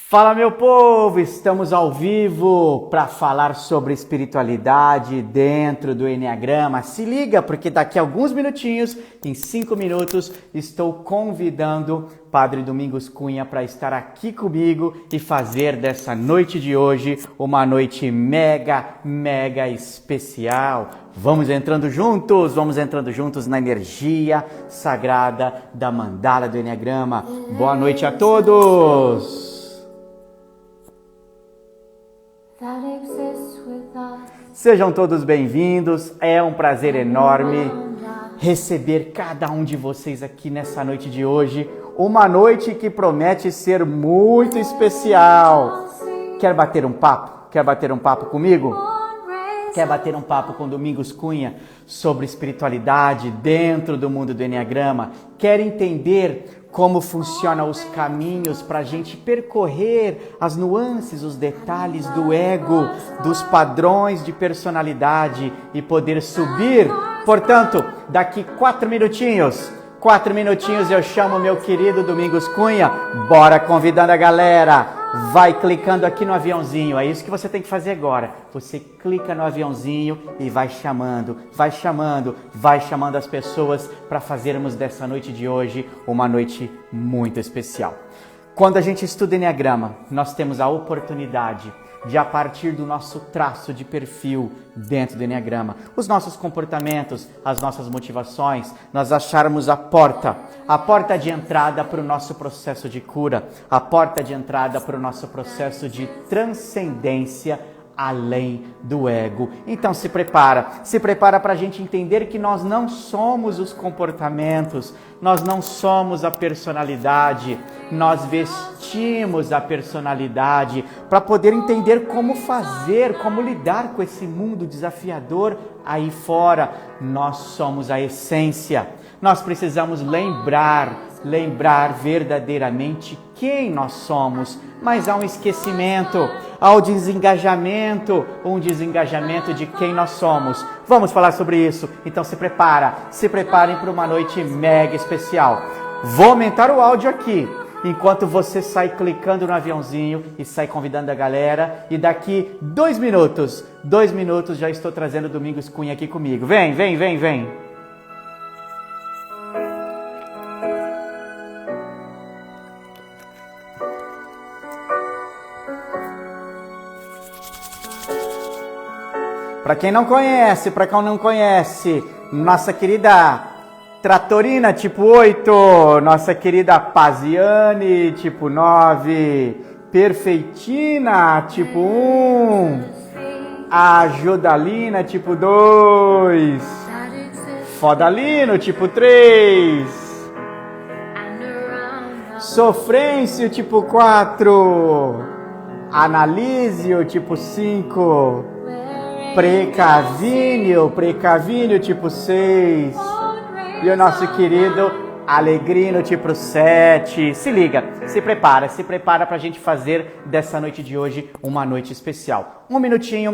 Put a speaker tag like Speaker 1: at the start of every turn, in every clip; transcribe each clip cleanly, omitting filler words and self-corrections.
Speaker 1: Fala, meu povo! Estamos ao vivo para falar sobre espiritualidade dentro do Enneagrama. Se liga, porque daqui a alguns minutinhos, em 5 minutos, estou convidando Padre Domingos Cunha para estar aqui comigo e fazer dessa noite de hoje uma noite mega especial. Vamos entrando juntos na energia sagrada da mandala do Enneagrama. Boa noite a todos! Sejam todos bem-vindos, é um prazer enorme receber cada um de vocês aqui nessa noite de hoje, uma noite que promete ser muito especial. Quer bater um papo? Quer bater um papo comigo? Quer bater um papo com Domingos Cunha sobre espiritualidade dentro do mundo do Enneagrama? Quer entender como funcionam os caminhos para a gente percorrer as nuances, os detalhes do ego, dos padrões de personalidade e poder subir? Portanto, daqui 4 minutinhos eu chamo meu querido Domingos Cunha. Bora convidando a galera. Vai clicando aqui no aviãozinho, é isso que você tem que fazer agora. Você clica no aviãozinho e vai chamando as pessoas para fazermos dessa noite de hoje uma noite muito especial. Quando a gente estuda Enneagrama, nós temos a oportunidade de, a partir do nosso traço de perfil dentro do Enneagrama, os nossos comportamentos, as nossas motivações, nós acharmos a porta de entrada para o nosso processo de cura, a porta de entrada para o nosso processo de transcendência além do ego. Então se prepara para a gente entender que nós não somos os comportamentos, nós não somos a personalidade, nós vestimos a personalidade para poder entender como fazer, como lidar com esse mundo desafiador aí fora. Nós somos a essência, nós precisamos lembrar verdadeiramente quem nós somos, mas há um esquecimento, há um desengajamento de quem nós somos. Vamos falar sobre isso, então se preparem para uma noite mega especial. Vou aumentar o áudio aqui, enquanto você sai clicando no aviãozinho e sai convidando a galera, e daqui 2 minutos já estou trazendo o Domingos Cunha aqui comigo. Vem! Para quem não conhece, nossa querida Tratorina, tipo 8, nossa querida Paziane, tipo 9, Perfeitina, tipo 1, a Jodalina, tipo 2, Fodalino, tipo 3, Sofrêncio, tipo 4, Analísio, tipo 5, Precavínio, tipo 6. E o nosso querido Alegrino, tipo 7. Se liga, se prepara pra gente fazer dessa noite de hoje uma noite especial. Um minutinho,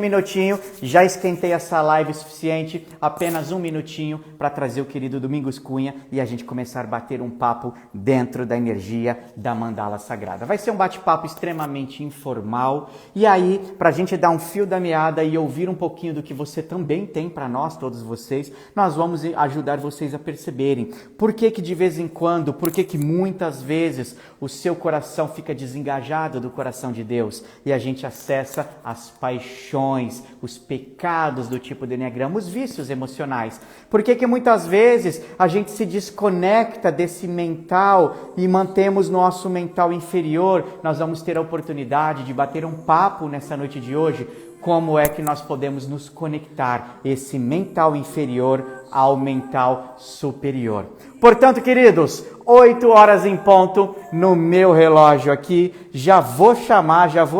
Speaker 1: já esquentei essa live o suficiente, apenas 1 minutinho para trazer o querido Domingos Cunha e a gente começar a bater um papo dentro da energia da mandala sagrada. Vai ser um bate-papo extremamente informal, e aí, pra gente dar um fio da meada e ouvir um pouquinho do que você também tem para nós, todos vocês, nós vamos ajudar vocês a perceberem por que de vez em quando, por que muitas vezes o seu coração fica desengajado do coração de Deus e a gente acessa as paixões, os pecados do tipo de Enneagrama, os vícios emocionais. Por que muitas vezes a gente se desconecta desse mental e mantemos nosso mental inferior? Nós vamos ter a oportunidade de bater um papo nessa noite de hoje. Como é que nós podemos nos conectar esse mental inferior ao mental superior? Portanto, queridos, 8 horas em ponto no meu relógio aqui. Já vou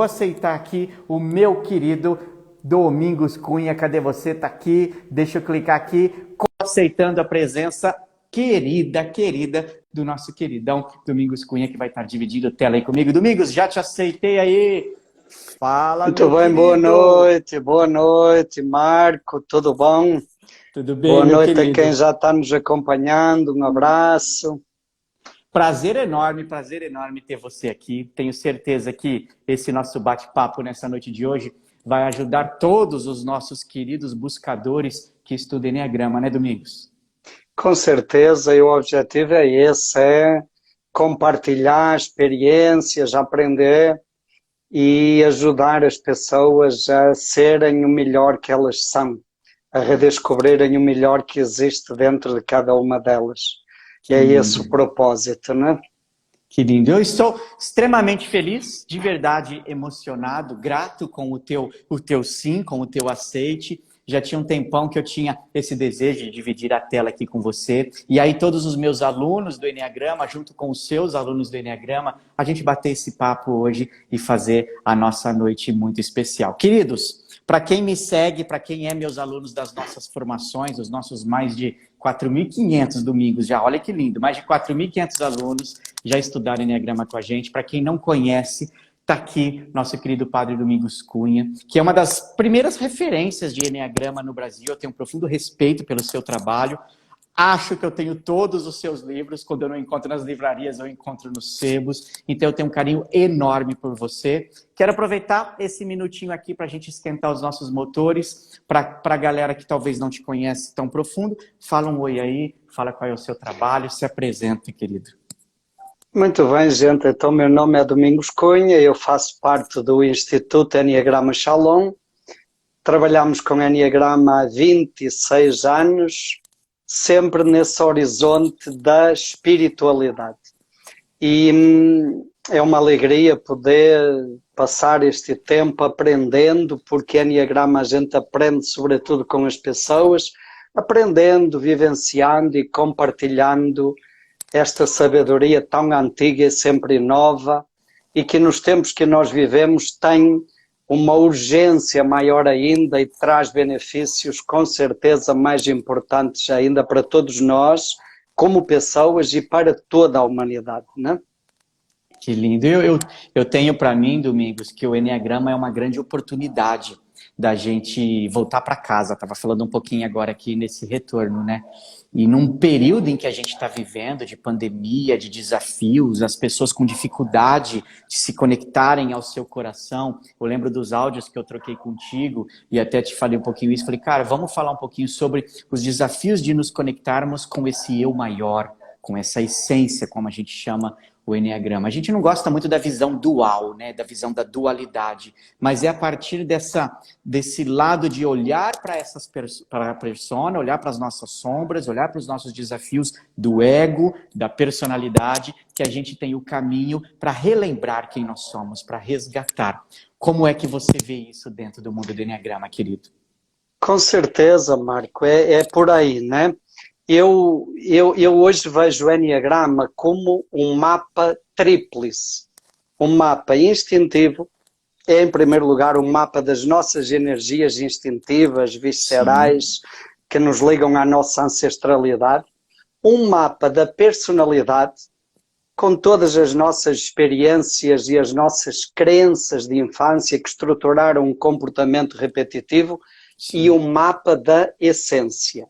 Speaker 1: aceitar aqui o meu querido Domingos Cunha. Cadê você? Tá aqui. Deixa eu clicar aqui, aceitando a presença querida do nosso queridão Domingos Cunha, que vai estar dividindo a tela aí comigo. Domingos, já te aceitei aí. Fala,
Speaker 2: muito bem, boa noite, Marco, tudo bom?
Speaker 1: Tudo bem,
Speaker 2: boa
Speaker 1: meu
Speaker 2: noite
Speaker 1: querido.
Speaker 2: A quem já está nos acompanhando, um abraço.
Speaker 1: prazer enorme ter você aqui. Tenho certeza que esse nosso bate-papo nessa noite de hoje vai ajudar todos os nossos queridos buscadores que estudam Enneagrama, né, Domingos?
Speaker 2: Com certeza, e o objetivo é esse, é compartilhar experiências, aprender e ajudar as pessoas a serem o melhor que elas são, a redescobrirem o melhor que existe dentro de cada uma delas. E é esse o propósito, né?
Speaker 1: Que lindo. Eu estou extremamente feliz, de verdade emocionado, grato com o teu sim, com o teu aceite. Já tinha um tempão que eu tinha esse desejo de dividir a tela aqui com você. E aí todos os meus alunos do Enneagrama, junto com os seus alunos do Enneagrama, a gente bater esse papo hoje e fazer a nossa noite muito especial. Queridos, para quem me segue, para quem é meus alunos das nossas formações, os nossos mais de 4.500 domingos já, olha que lindo, mais de 4.500 alunos já estudaram Enneagrama com a gente. Para quem não conhece, está aqui nosso querido Padre Domingos Cunha, que é uma das primeiras referências de Enneagrama no Brasil. Eu tenho um profundo respeito pelo seu trabalho. Acho que eu tenho todos os seus livros. Quando eu não encontro nas livrarias, eu encontro nos sebos. Então eu tenho um carinho enorme por você. Quero aproveitar esse minutinho aqui para a gente esquentar os nossos motores. Para a galera que talvez não te conhece tão profundo, fala um oi aí, fala qual é o seu trabalho, se apresenta, querido.
Speaker 2: Muito bem, gente. Então, meu nome é Domingos Cunha, eu faço parte do Instituto Enneagrama Shalom. Trabalhamos com Enneagrama há 26 anos, sempre nesse horizonte da espiritualidade. E é uma alegria poder passar este tempo aprendendo, porque Enneagrama a gente aprende sobretudo com as pessoas, aprendendo, vivenciando e compartilhando esta sabedoria tão antiga e sempre nova, e que nos tempos que nós vivemos tem uma urgência maior ainda e traz benefícios com certeza mais importantes ainda para todos nós, como pessoas e para toda a humanidade, né?
Speaker 1: Que lindo. Eu tenho para mim, Domingos, que o Enneagrama é uma grande oportunidade da gente voltar para casa. Estava falando um pouquinho agora aqui nesse retorno, né? E num período em que a gente está vivendo de pandemia, de desafios, as pessoas com dificuldade de se conectarem ao seu coração. Eu lembro dos áudios que eu troquei contigo e até te falei um pouquinho isso. Falei, cara, vamos falar um pouquinho sobre os desafios de nos conectarmos com esse eu maior, com essa essência, como a gente chama o Enneagrama. A gente não gosta muito da visão dual, né? Da visão da dualidade, mas é a partir desse lado de olhar para a persona, olhar para as nossas sombras, olhar para os nossos desafios do ego, da personalidade, que a gente tem o caminho para relembrar quem nós somos, para resgatar. Como é que você vê isso dentro do mundo do Enneagrama, querido?
Speaker 2: Com certeza, Marco, é por aí, né? Eu hoje vejo o Enneagrama como um mapa tríplice. Um mapa instintivo, é em primeiro lugar um mapa das nossas energias instintivas, viscerais, sim, que nos ligam à nossa ancestralidade. Um mapa da personalidade, com todas as nossas experiências e as nossas crenças de infância que estruturaram um comportamento repetitivo, sim, e um mapa da essência.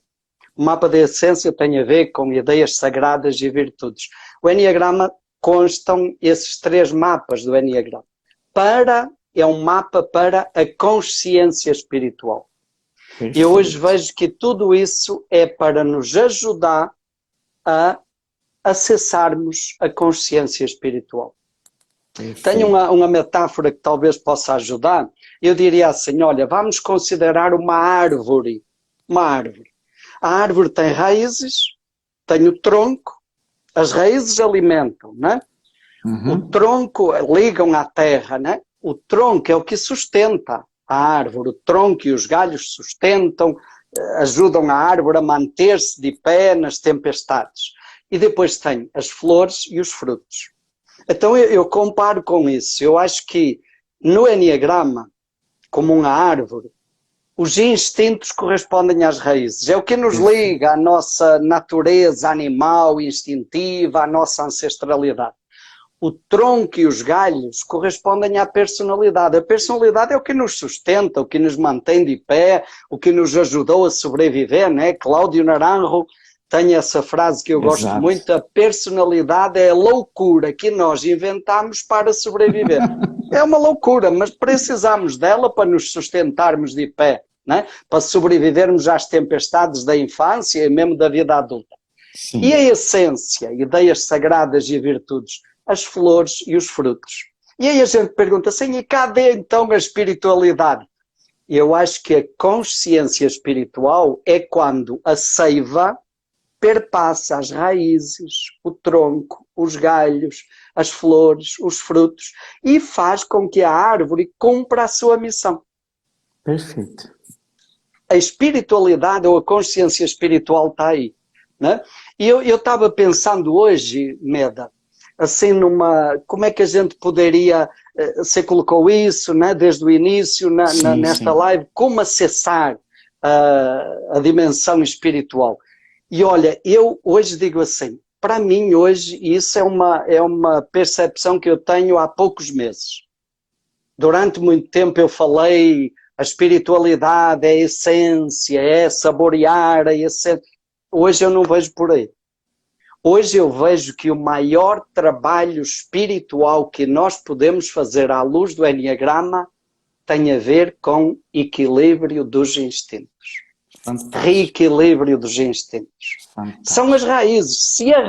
Speaker 2: O mapa da essência tem a ver com ideias sagradas e virtudes. O Enneagrama constam esses três mapas do Enneagrama. É um mapa para a consciência espiritual. Perfeito. Eu hoje vejo que tudo isso é para nos ajudar a acessarmos a consciência espiritual. Perfeito. Tenho uma metáfora que talvez possa ajudar. Eu diria assim, olha, vamos considerar uma árvore. Uma árvore. A árvore tem raízes, tem o tronco, as raízes alimentam, né? Uhum. O tronco ligam à terra, né? O tronco é o que sustenta a árvore, o tronco e os galhos sustentam, ajudam a árvore a manter-se de pé nas tempestades. E depois tem as flores e os frutos. Então eu comparo com isso. Eu acho que no Enneagrama, como uma árvore, os instintos correspondem às raízes. É o que nos liga à nossa natureza animal, instintiva, à nossa ancestralidade. O tronco e os galhos correspondem à personalidade. A personalidade é o que nos sustenta, o que nos mantém de pé, o que nos ajudou a sobreviver, né? Cláudio Naranjo tem essa frase que eu gosto
Speaker 1: Exato.
Speaker 2: muito: a personalidade é a loucura que nós inventamos para sobreviver. É uma loucura, mas precisamos dela para nos sustentarmos de pé, né? Para sobrevivermos às tempestades da infância e mesmo da vida adulta.
Speaker 1: Sim.
Speaker 2: E a essência, ideias sagradas e virtudes, as flores e os frutos. E aí a gente pergunta assim, e cadê então a espiritualidade? Eu acho que a consciência espiritual é quando a seiva perpassa as raízes, o tronco, os galhos, as flores, os frutos e faz com que a árvore cumpra a sua missão.
Speaker 1: Perfeito.
Speaker 2: A espiritualidade ou a consciência espiritual está aí, né? E eu estava pensando hoje, Meda, assim como é que a gente poderia, você colocou isso, né, desde o início nesta live, como acessar a dimensão espiritual. E olha, eu hoje digo assim, para mim hoje, e isso é uma percepção que eu tenho há poucos meses. Durante muito tempo eu falei, a espiritualidade é a essência, é saborear a essência. Hoje eu não vejo por aí. Hoje eu vejo que o maior trabalho espiritual que nós podemos fazer à luz do Enneagrama tem a ver com equilíbrio dos instintos. Fantástico. Reequilíbrio dos instintos. Fantástico. São as raízes. Se a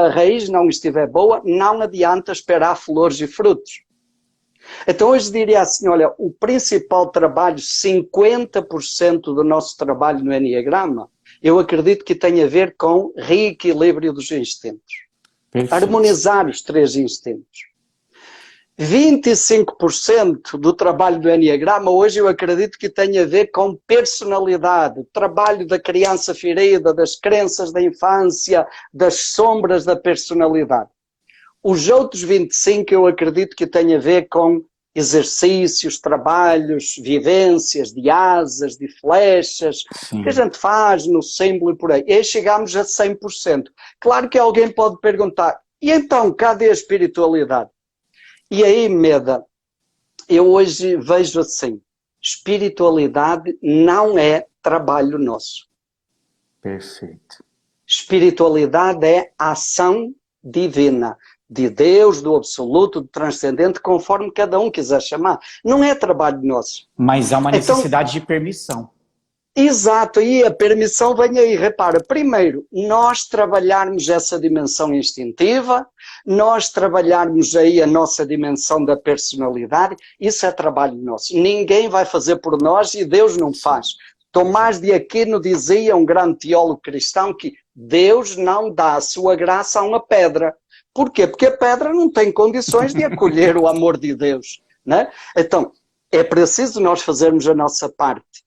Speaker 2: raiz não estiver boa, não adianta esperar flores e frutos. Então hoje diria assim, olha, o principal trabalho, 50% do nosso trabalho no Enneagrama, eu acredito que tem a ver com reequilíbrio dos instintos. Perfeito. Harmonizar os 3 instintos. 25% do trabalho do Enneagrama, hoje eu acredito que tem a ver com personalidade, o trabalho da criança ferida, das crenças da infância, das sombras da personalidade. Os outros 25% eu acredito que tem a ver com exercícios, trabalhos, vivências de asas, de flechas, que a gente faz no símbolo e por aí. E aí chegamos a 100%. Claro que alguém pode perguntar, e então, cadê a espiritualidade? E aí, Meda, eu hoje vejo assim, espiritualidade não é trabalho nosso.
Speaker 1: Perfeito.
Speaker 2: Espiritualidade é ação divina, de Deus, do absoluto, do transcendente, conforme cada um quiser chamar. Não é trabalho nosso.
Speaker 1: Mas há uma necessidade de permissão.
Speaker 2: Exato, e a permissão vem aí. Repara, primeiro, nós trabalharmos essa dimensão instintiva, nós trabalharmos aí a nossa dimensão da personalidade, isso é trabalho nosso. Ninguém vai fazer por nós e Deus não faz. Tomás de Aquino dizia, um grande teólogo cristão, que Deus não dá a sua graça a uma pedra. Porquê? Porque a pedra não tem condições de acolher o amor de Deus, né? Então, é preciso nós fazermos a nossa parte.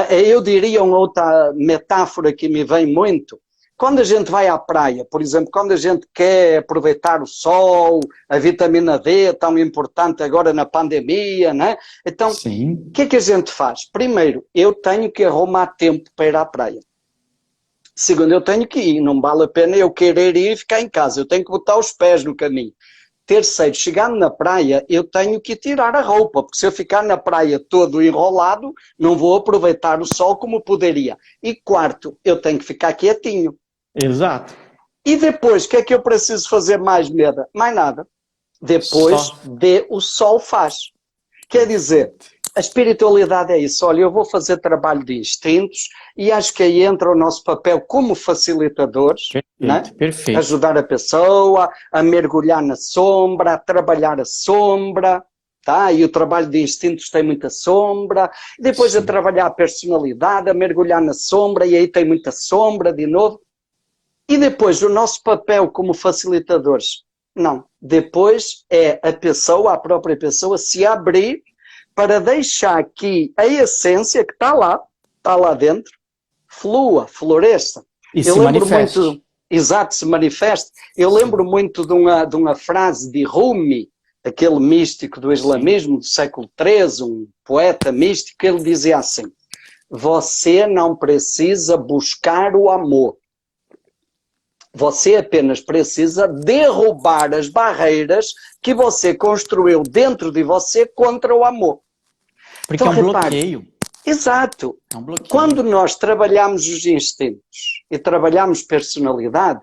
Speaker 2: Eu diria uma outra metáfora que me vem muito. Quando a gente vai à praia, por exemplo, quando a gente quer aproveitar o sol, a vitamina D, tão importante agora na pandemia, né? Então, o que é que a gente faz? Primeiro, eu tenho que arrumar tempo para ir à praia. Segundo, eu tenho que ir, não vale a pena eu querer ir e ficar em casa, eu tenho que botar os pés no caminho. Terceiro, chegando na praia, eu tenho que tirar a roupa, porque se eu ficar na praia todo enrolado, não vou aproveitar o sol como poderia. E quarto, eu tenho que ficar quietinho.
Speaker 1: Exato.
Speaker 2: E depois, o que é que eu preciso fazer mais, Meda? Mais nada. Depois, o sol faz. Quer dizer, a espiritualidade é isso. Olha, eu vou fazer trabalho de instintos e acho que aí entra o nosso papel como facilitadores, né?
Speaker 1: Perfeito.
Speaker 2: Ajudar a pessoa a mergulhar na sombra, a trabalhar a sombra, tá? E o trabalho de instintos tem muita sombra. Depois a trabalhar a personalidade, a mergulhar na sombra e aí tem muita sombra de novo. E depois o nosso papel como facilitadores? Não. Depois é a própria pessoa se abrir para deixar que a essência que está lá dentro, flua, floresça.
Speaker 1: E se manifeste.
Speaker 2: Exato, se manifeste. Eu lembro muito de uma frase de Rumi, aquele místico do islamismo do século XIII, um poeta místico, que ele dizia assim, você não precisa buscar o amor. Você apenas precisa derrubar as barreiras que você construiu dentro de você contra o amor.
Speaker 1: Porque então, é um bloqueio.
Speaker 2: Exato.
Speaker 1: É um bloqueio.
Speaker 2: Quando nós trabalhamos os instintos e trabalhamos personalidade,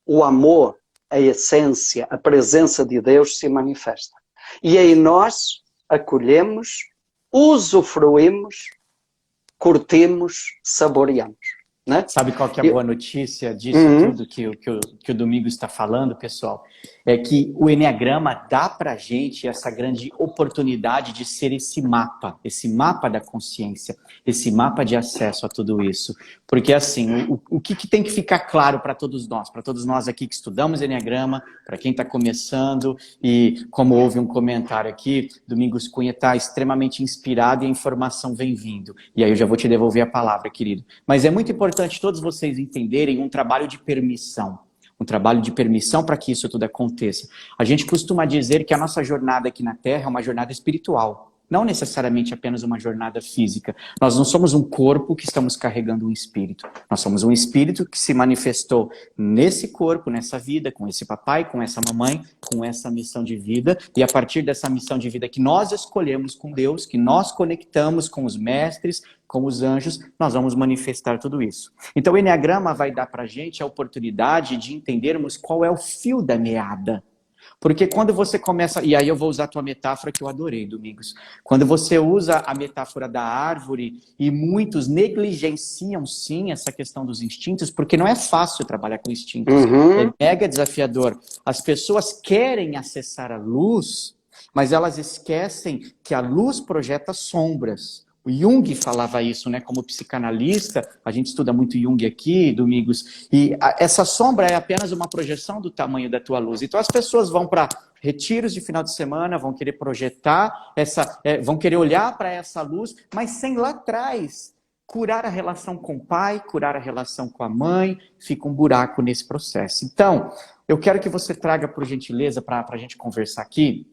Speaker 2: o amor, a essência, a presença de Deus se manifesta. E aí nós acolhemos, usufruímos, curtimos, saboreamos. Né?
Speaker 1: Sabe qual que é a boa notícia disso tudo que o Domingos está falando, pessoal? É que o Eneagrama dá para a gente essa grande oportunidade de ser esse mapa da consciência, esse mapa de acesso a tudo isso. Porque assim, o que tem que ficar claro para todos nós aqui que estudamos Eneagrama, para quem está começando, e como houve um comentário aqui, Domingos Cunha está extremamente inspirado e a informação vem vindo. E aí eu já vou te devolver a palavra, querido. Mas é muito importante todos vocês entenderem um trabalho de permissão. Um trabalho de permissão para que isso tudo aconteça. A gente costuma dizer que a nossa jornada aqui na Terra é uma jornada espiritual. Não necessariamente apenas uma jornada física. Nós não somos um corpo que estamos carregando um espírito. Nós somos um espírito que se manifestou nesse corpo, nessa vida, com esse papai, com essa mamãe, com essa missão de vida. E a partir dessa missão de vida que nós escolhemos com Deus, que nós conectamos com os mestres, com os anjos, nós vamos manifestar tudo isso. Então o Eneagrama vai dar para a gente a oportunidade de entendermos qual é o fio da meada. Porque quando você começa, e aí eu vou usar a tua metáfora que eu adorei, Domingos. Quando você usa a metáfora da árvore, e muitos negligenciam sim essa questão dos instintos, porque não é fácil trabalhar com instintos. É mega desafiador. As pessoas querem acessar a luz, mas elas esquecem que a luz projeta sombras. O Jung falava isso, né? Como psicanalista, a gente estuda muito Jung aqui, Domingos, e essa sombra é apenas uma projeção do tamanho da tua luz. Então as pessoas vão para retiros de final de semana, vão querer projetar, vão querer olhar para essa luz, mas sem lá atrás curar a relação com o pai, curar a relação com a mãe, fica um buraco nesse processo. Então, eu quero que você traga, por gentileza, para a gente conversar aqui.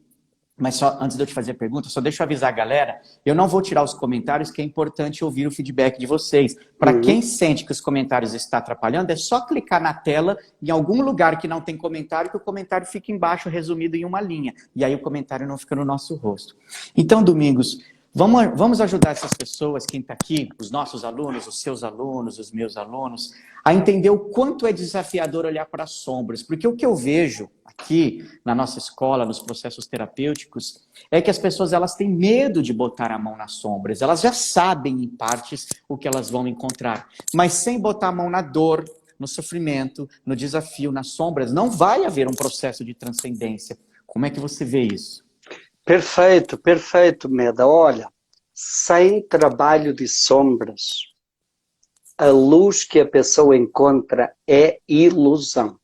Speaker 1: Mas só antes de eu te fazer a pergunta, só deixa eu avisar a galera, eu não vou tirar os comentários, que é importante ouvir o feedback de vocês. Para quem sente que os comentários estão atrapalhando, é só clicar na tela, em algum lugar que não tem comentário, que o comentário fica embaixo, resumido em uma linha. E aí o comentário não fica no nosso rosto. Então, Domingos, vamos ajudar essas pessoas, quem está aqui, os nossos alunos, os seus alunos, os meus alunos, a entender o quanto é desafiador olhar para as sombras. Porque o que eu vejo aqui na nossa escola, nos processos terapêuticos, é que as pessoas elas têm medo de botar a mão nas sombras. Elas já sabem, em partes, o que elas vão encontrar. Mas sem botar a mão na dor, no sofrimento, no desafio, nas sombras, não vai haver um processo de transcendência. Como é que você vê isso?
Speaker 2: Perfeito, perfeito, Meda. Olha, sem trabalho de sombras, a luz que a pessoa encontra é ilusão.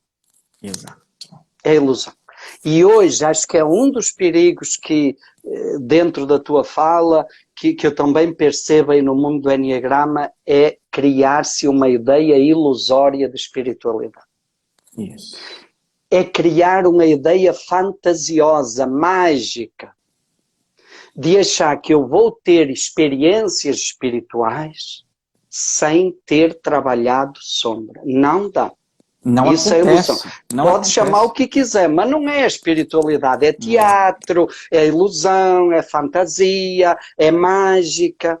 Speaker 1: Exato.
Speaker 2: É ilusão. E hoje acho que é um dos perigos que, dentro da tua fala, que eu também percebo aí no mundo do Eneagrama, é criar-se uma ideia ilusória de espiritualidade.
Speaker 1: Isso.
Speaker 2: É criar uma ideia fantasiosa, mágica, de achar que eu vou ter experiências espirituais sem ter trabalhado sombra. Não dá.
Speaker 1: Não
Speaker 2: Isso
Speaker 1: acontece.
Speaker 2: É ilusão.
Speaker 1: Não
Speaker 2: Pode
Speaker 1: acontece.
Speaker 2: chamar o que quiser, mas não é espiritualidade. É teatro, é ilusão, é fantasia, é mágica.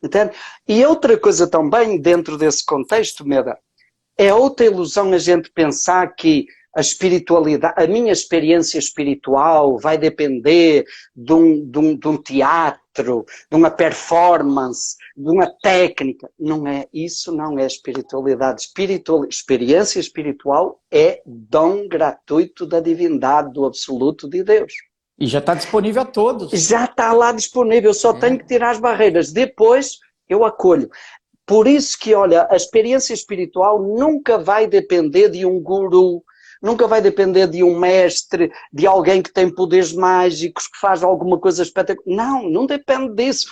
Speaker 2: Entende? E outra coisa também, dentro desse contexto, Meda, é outra ilusão a gente pensar que a espiritualidade, a minha experiência espiritual vai depender de um teatro, de uma performance, de uma técnica. Não é isso, não é espiritualidade. Experiência espiritual é dom gratuito da divindade, do absoluto de Deus.
Speaker 1: E já está disponível a todos.
Speaker 2: Já está lá disponível, eu só tenho que tirar as barreiras. Depois eu acolho. Por isso que, olha, a experiência espiritual nunca vai depender de um guru, nunca vai depender de um mestre, de alguém que tem poderes mágicos, que faz alguma coisa espetacular. Não depende disso.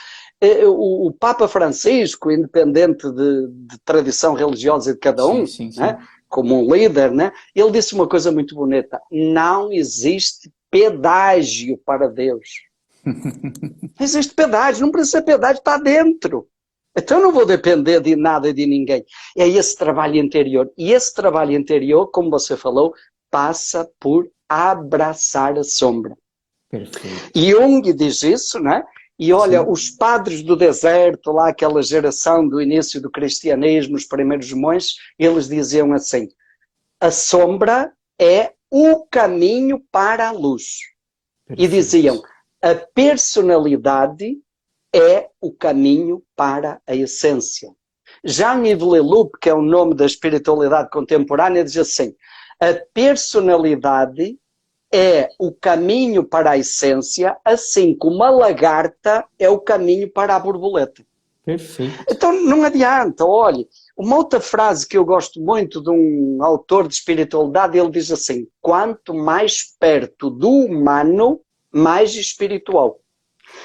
Speaker 2: O Papa Francisco, independente de tradição religiosa de cada um,
Speaker 1: sim.
Speaker 2: Né, como um líder, né, ele disse uma coisa muito bonita: não existe pedágio para Deus. Não existe pedágio, não precisa ser pedágio, está dentro. Então eu não vou depender de nada e de ninguém. É esse trabalho interior. E esse trabalho interior, como você falou, passa por abraçar a sombra.
Speaker 1: Perfeito.
Speaker 2: Jung diz isso, né? E olha,
Speaker 1: Sim.
Speaker 2: os padres do deserto, lá aquela geração do início do cristianismo, os primeiros monges, eles diziam assim: a sombra é o caminho para a luz. E diziam:
Speaker 1: Perfeito.
Speaker 2: a personalidade é o caminho para a essência. Jean-Yves Leloup, que é o nome da espiritualidade contemporânea, diz assim: a personalidade é o caminho para a essência, assim como a lagarta é o caminho para a borboleta.
Speaker 1: Perfeito.
Speaker 2: Então não adianta, olha, uma outra frase que eu gosto muito de um autor de espiritualidade, ele diz assim: quanto mais perto do humano, mais espiritual.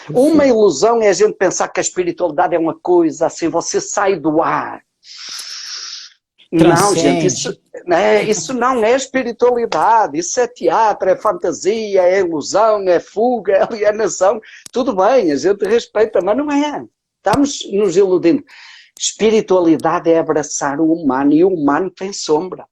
Speaker 2: Uma
Speaker 1: Perfeito.
Speaker 2: ilusão é a gente pensar que a espiritualidade é uma coisa assim, você sai do ar. Não, gente,
Speaker 1: Transcende.
Speaker 2: isso não é espiritualidade, isso é teatro, é fantasia, é ilusão, é fuga, é alienação. Tudo bem, a gente respeita, mas não é. Estamos nos iludindo. Espiritualidade é abraçar o humano e o humano tem sombra.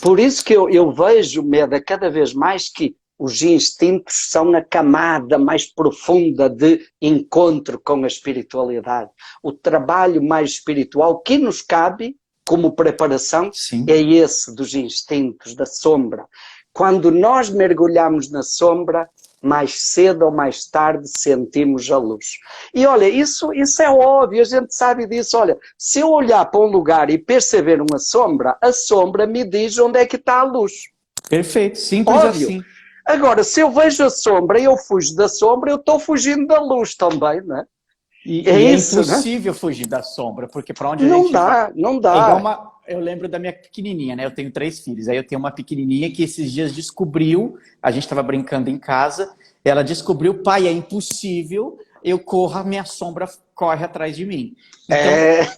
Speaker 2: Por
Speaker 1: Exato.
Speaker 2: isso que eu vejo, Meda, cada vez mais que os instintos são a camada mais profunda de encontro com a espiritualidade. O trabalho mais espiritual que nos cabe como preparação é
Speaker 1: Sim.
Speaker 2: esse dos instintos, da sombra. Quando nós mergulhamos na sombra, mais cedo ou mais tarde sentimos a luz. E olha, isso é óbvio, a gente sabe disso. Olha, se eu olhar para um lugar e perceber uma sombra, a sombra me diz onde é que está a luz.
Speaker 1: Perfeito. Simples
Speaker 2: Óbvio.
Speaker 1: assim.
Speaker 2: Agora, se eu vejo a sombra e eu fujo da sombra, eu estou fugindo da luz também, não é? É
Speaker 1: E é
Speaker 2: isso, não é?
Speaker 1: impossível fugir da sombra, porque para onde a
Speaker 2: Não
Speaker 1: gente vai.
Speaker 2: dá, não
Speaker 1: É igual
Speaker 2: dá.
Speaker 1: uma. Eu lembro da minha pequenininha, né? Eu tenho 3 filhos. Aí eu tenho uma pequenininha que esses dias descobriu. A gente estava brincando em casa. Ela descobriu, pai, é impossível. Eu corro, a minha sombra corre atrás de mim. Então,
Speaker 2: É,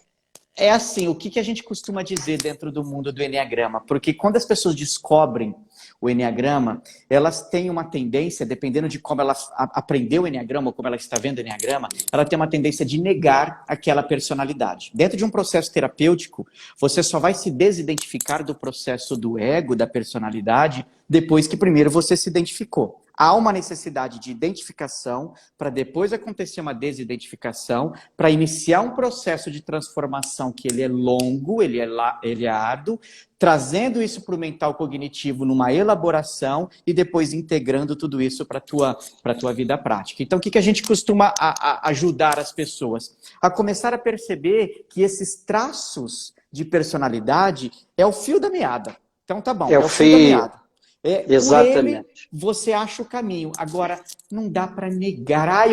Speaker 1: é assim, o que que a gente costuma dizer dentro do mundo do Eneagrama? Porque quando as pessoas descobrem o Eneagrama, elas têm uma tendência, dependendo de como ela aprendeu o Eneagrama ou como ela está vendo o Eneagrama, ela tem uma tendência de negar aquela personalidade. Dentro de um processo terapêutico, você só vai se desidentificar do processo do ego, da personalidade, depois que primeiro você se identificou. Há uma necessidade de identificação para depois acontecer uma desidentificação, para iniciar um processo de transformação que ele é longo, ele é árduo, trazendo isso para o mental cognitivo numa elaboração e depois integrando tudo isso para a tua vida prática. Então, o que que a gente costuma ajudar as pessoas? A começar a perceber que esses traços de personalidade é o fio da meada. Então, tá bom,
Speaker 2: é
Speaker 1: é
Speaker 2: o
Speaker 1: o fio da
Speaker 2: fio,
Speaker 1: meada. Por ele,
Speaker 2: exatamente.
Speaker 1: você acha o caminho. Agora, não dá para negar. Ah,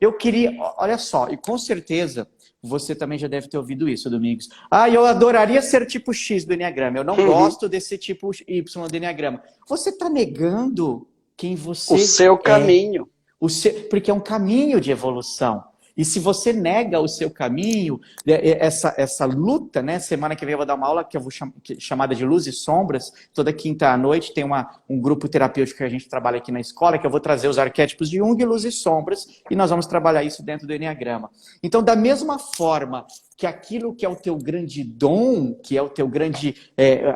Speaker 1: eu queria. Olha só, e com certeza você também já deve ter ouvido isso, Domingos. Ah, eu adoraria ser tipo X do Enneagrama. Eu não
Speaker 2: Uhum.
Speaker 1: gosto desse tipo Y do Enneagrama. Você está negando quem
Speaker 2: O
Speaker 1: você
Speaker 2: seu
Speaker 1: é.
Speaker 2: caminho.
Speaker 1: Porque é um caminho de evolução. E se você nega o seu caminho, essa luta, né? Semana que vem eu vou dar uma aula que eu vou chamada de Luz e Sombras. Toda quinta à noite tem um grupo terapêutico que a gente trabalha aqui na escola, que eu vou trazer os arquétipos de Jung, Luz e Sombras, e nós vamos trabalhar isso dentro do Enneagrama. Então, da mesma forma que aquilo que é o teu grande dom, que é o teu grande,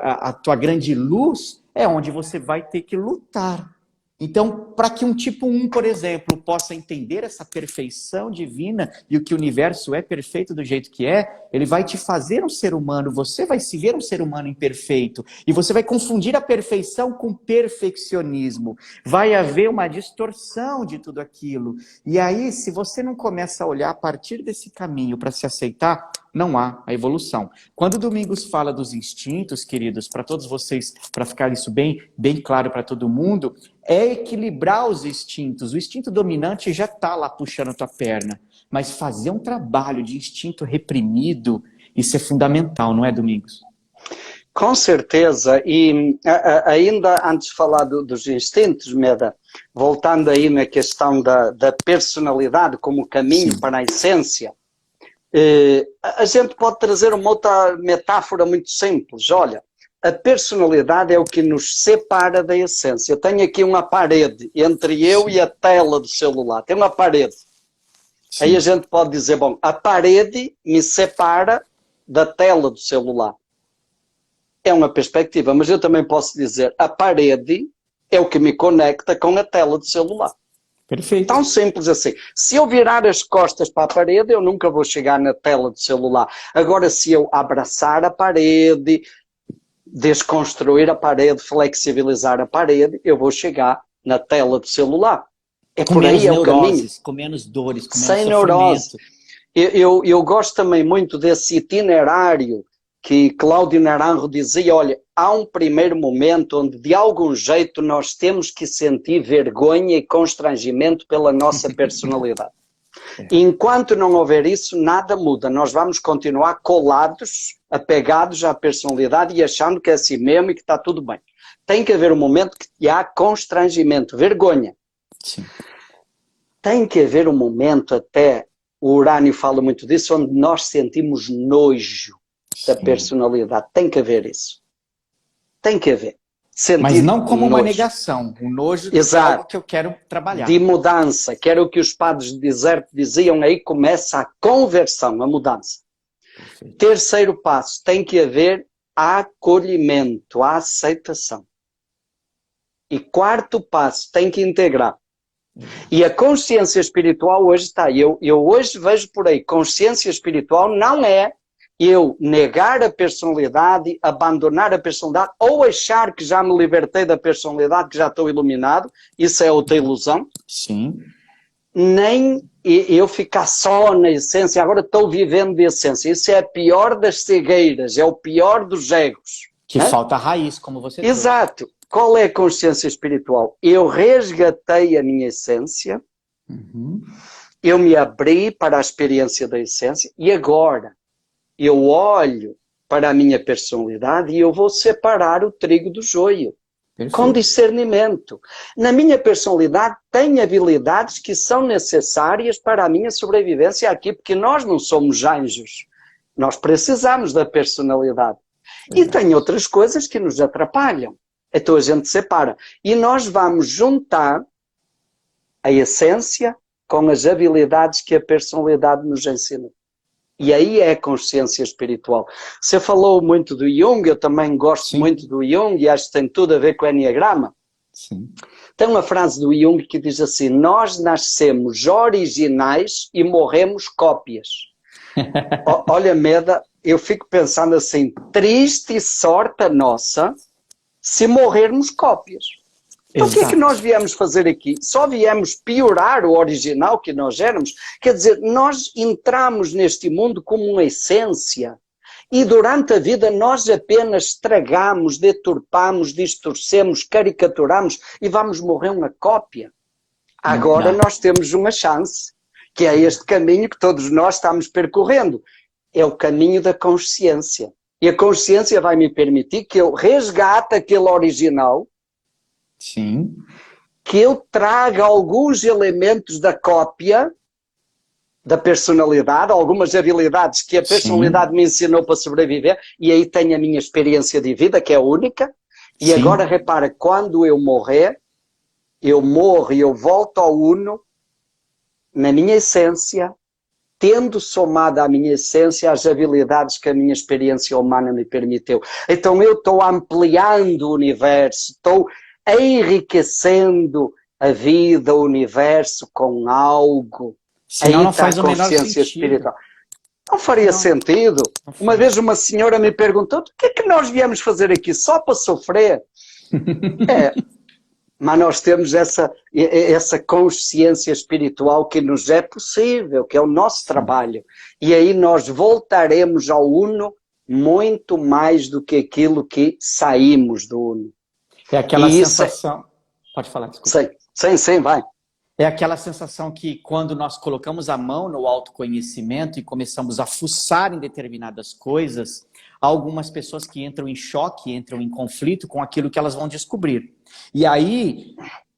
Speaker 1: a tua grande luz, é onde você vai ter que lutar. Então, para que um tipo 1, por exemplo, possa entender essa perfeição divina e o que o universo é perfeito do jeito que é, ele vai te fazer um ser humano, você vai se ver um ser humano imperfeito. E você vai confundir a perfeição com perfeccionismo. Vai haver uma distorção de tudo aquilo. E aí, se você não começa a olhar a partir desse caminho para se aceitar, não há a evolução. Quando o Domingos fala dos instintos, queridos, para todos vocês, para ficar isso bem, bem claro para todo mundo, é equilibrar os instintos. O instinto dominante já está lá puxando a tua perna. Mas fazer um trabalho de instinto reprimido, isso é fundamental, não é, Domingos?
Speaker 2: Com certeza. E ainda antes de falar dos instintos, Meda, voltando aí na questão da personalidade como caminho
Speaker 1: Sim.
Speaker 2: para a essência, a gente pode trazer uma outra metáfora muito simples. Olha, a personalidade é o que nos separa da essência. Eu tenho aqui uma parede entre eu e
Speaker 1: Sim.
Speaker 2: a tela do celular. Tem uma parede. Aí a
Speaker 1: Sim.
Speaker 2: gente pode dizer, bom, a parede me separa da tela do celular. É uma perspectiva, mas eu também posso dizer, a parede é o que me conecta com a tela do celular.
Speaker 1: Perfeito.
Speaker 2: Tão simples assim. Se eu virar as costas para a parede, eu nunca vou chegar na tela do celular. Agora, se eu abraçar a parede, desconstruir a parede, flexibilizar a parede, eu vou chegar na tela do celular. É
Speaker 1: Com
Speaker 2: por
Speaker 1: menos
Speaker 2: aí, é o caminho.
Speaker 1: neuroses, com menos dores, com menos
Speaker 2: Sem neurose.
Speaker 1: sofrimento.
Speaker 2: Eu gosto também muito desse itinerário que Cláudio Naranjo dizia, olha, há um primeiro momento onde de algum jeito nós temos que sentir vergonha e constrangimento pela nossa personalidade. Enquanto não houver isso, nada muda. Nós vamos continuar colados, apegados à personalidade e achando que é assim mesmo e que está tudo bem. Tem que haver um momento que há constrangimento, vergonha.
Speaker 1: Sim.
Speaker 2: Tem que haver um momento até, o Urânio fala muito disso, onde nós sentimos nojo da personalidade. Tem que haver isso. Tem que haver. Sentir
Speaker 1: mas não como uma
Speaker 2: nojo.
Speaker 1: negação. O nojo é
Speaker 2: Exato.
Speaker 1: algo que eu quero trabalhar.
Speaker 2: De mudança, que era o que os padres de deserto diziam, aí começa a conversão, a mudança.
Speaker 1: Perfeito.
Speaker 2: Terceiro passo, tem que haver acolhimento, a aceitação. E quarto passo, tem que integrar. E a consciência espiritual hoje está, eu hoje vejo por aí, consciência espiritual não é eu negar a personalidade, abandonar a personalidade, ou achar que já me libertei da personalidade, que já estou iluminado, isso é outra ilusão.
Speaker 1: Sim.
Speaker 2: Nem eu ficar só na essência, agora estou vivendo de essência. Isso é a pior das cegueiras, é o pior dos egos.
Speaker 1: Que falta a raiz, como você disse.
Speaker 2: Exato. Qual é a consciência espiritual? Eu resgatei a minha essência, eu me abri para a experiência da essência e agora eu olho para a minha personalidade e eu vou separar o trigo do joio. Perfeito. Com discernimento. Na minha personalidade tem habilidades que são necessárias para a minha sobrevivência aqui, porque nós não somos anjos. Nós precisamos da personalidade. E tem outras coisas que nos atrapalham. Então a gente separa. E nós vamos juntar a essência com as habilidades que a personalidade nos ensinou. E aí é a consciência espiritual. Você falou muito do Jung, eu também gosto muito do Jung e acho que tem tudo a ver com o Enneagrama.
Speaker 1: Sim.
Speaker 2: Tem uma frase do Jung que diz assim, nós nascemos originais e morremos cópias. Olha, Meda, eu fico pensando assim, triste sorte a nossa se morrermos cópias. Então, o que é que nós viemos fazer aqui? Só viemos piorar o original que nós éramos? Quer dizer, nós entramos neste mundo como uma essência e durante a vida nós apenas estragamos, deturpamos, distorcemos, caricaturamos e vamos morrer uma cópia. Agora nós temos uma chance, que é este caminho que todos nós estamos percorrendo. É o caminho da consciência. E a consciência vai me permitir que eu resgate aquele original.
Speaker 1: Sim.
Speaker 2: Que eu traga alguns elementos da cópia da personalidade, algumas habilidades que a personalidade me ensinou para sobreviver, e aí tenho a minha experiência de vida, que é única, e agora repara, quando eu morrer, eu morro e eu volto ao Uno, na minha essência, tendo somado à minha essência as habilidades que a minha experiência humana me permitiu. Então eu estou ampliando o universo, estou enriquecendo a vida, o universo com algo.
Speaker 1: Senão
Speaker 2: aí
Speaker 1: não
Speaker 2: está
Speaker 1: faz
Speaker 2: a
Speaker 1: o menor
Speaker 2: consciência
Speaker 1: sentido.
Speaker 2: espiritual. Não faria sentido. Uma vez uma senhora me perguntou, o que é que nós viemos fazer aqui? Só para sofrer? Mas nós temos essa consciência espiritual que nos é possível, que é o nosso trabalho. E aí nós voltaremos ao Uno muito mais do que aquilo que saímos do Uno.
Speaker 1: É aquela sensação... Pode falar, desculpa.
Speaker 2: Sim, vai.
Speaker 1: É aquela sensação que quando nós colocamos a mão no autoconhecimento e começamos a fuçar em determinadas coisas, há algumas pessoas que entram em choque, entram em conflito com aquilo que elas vão descobrir. E aí,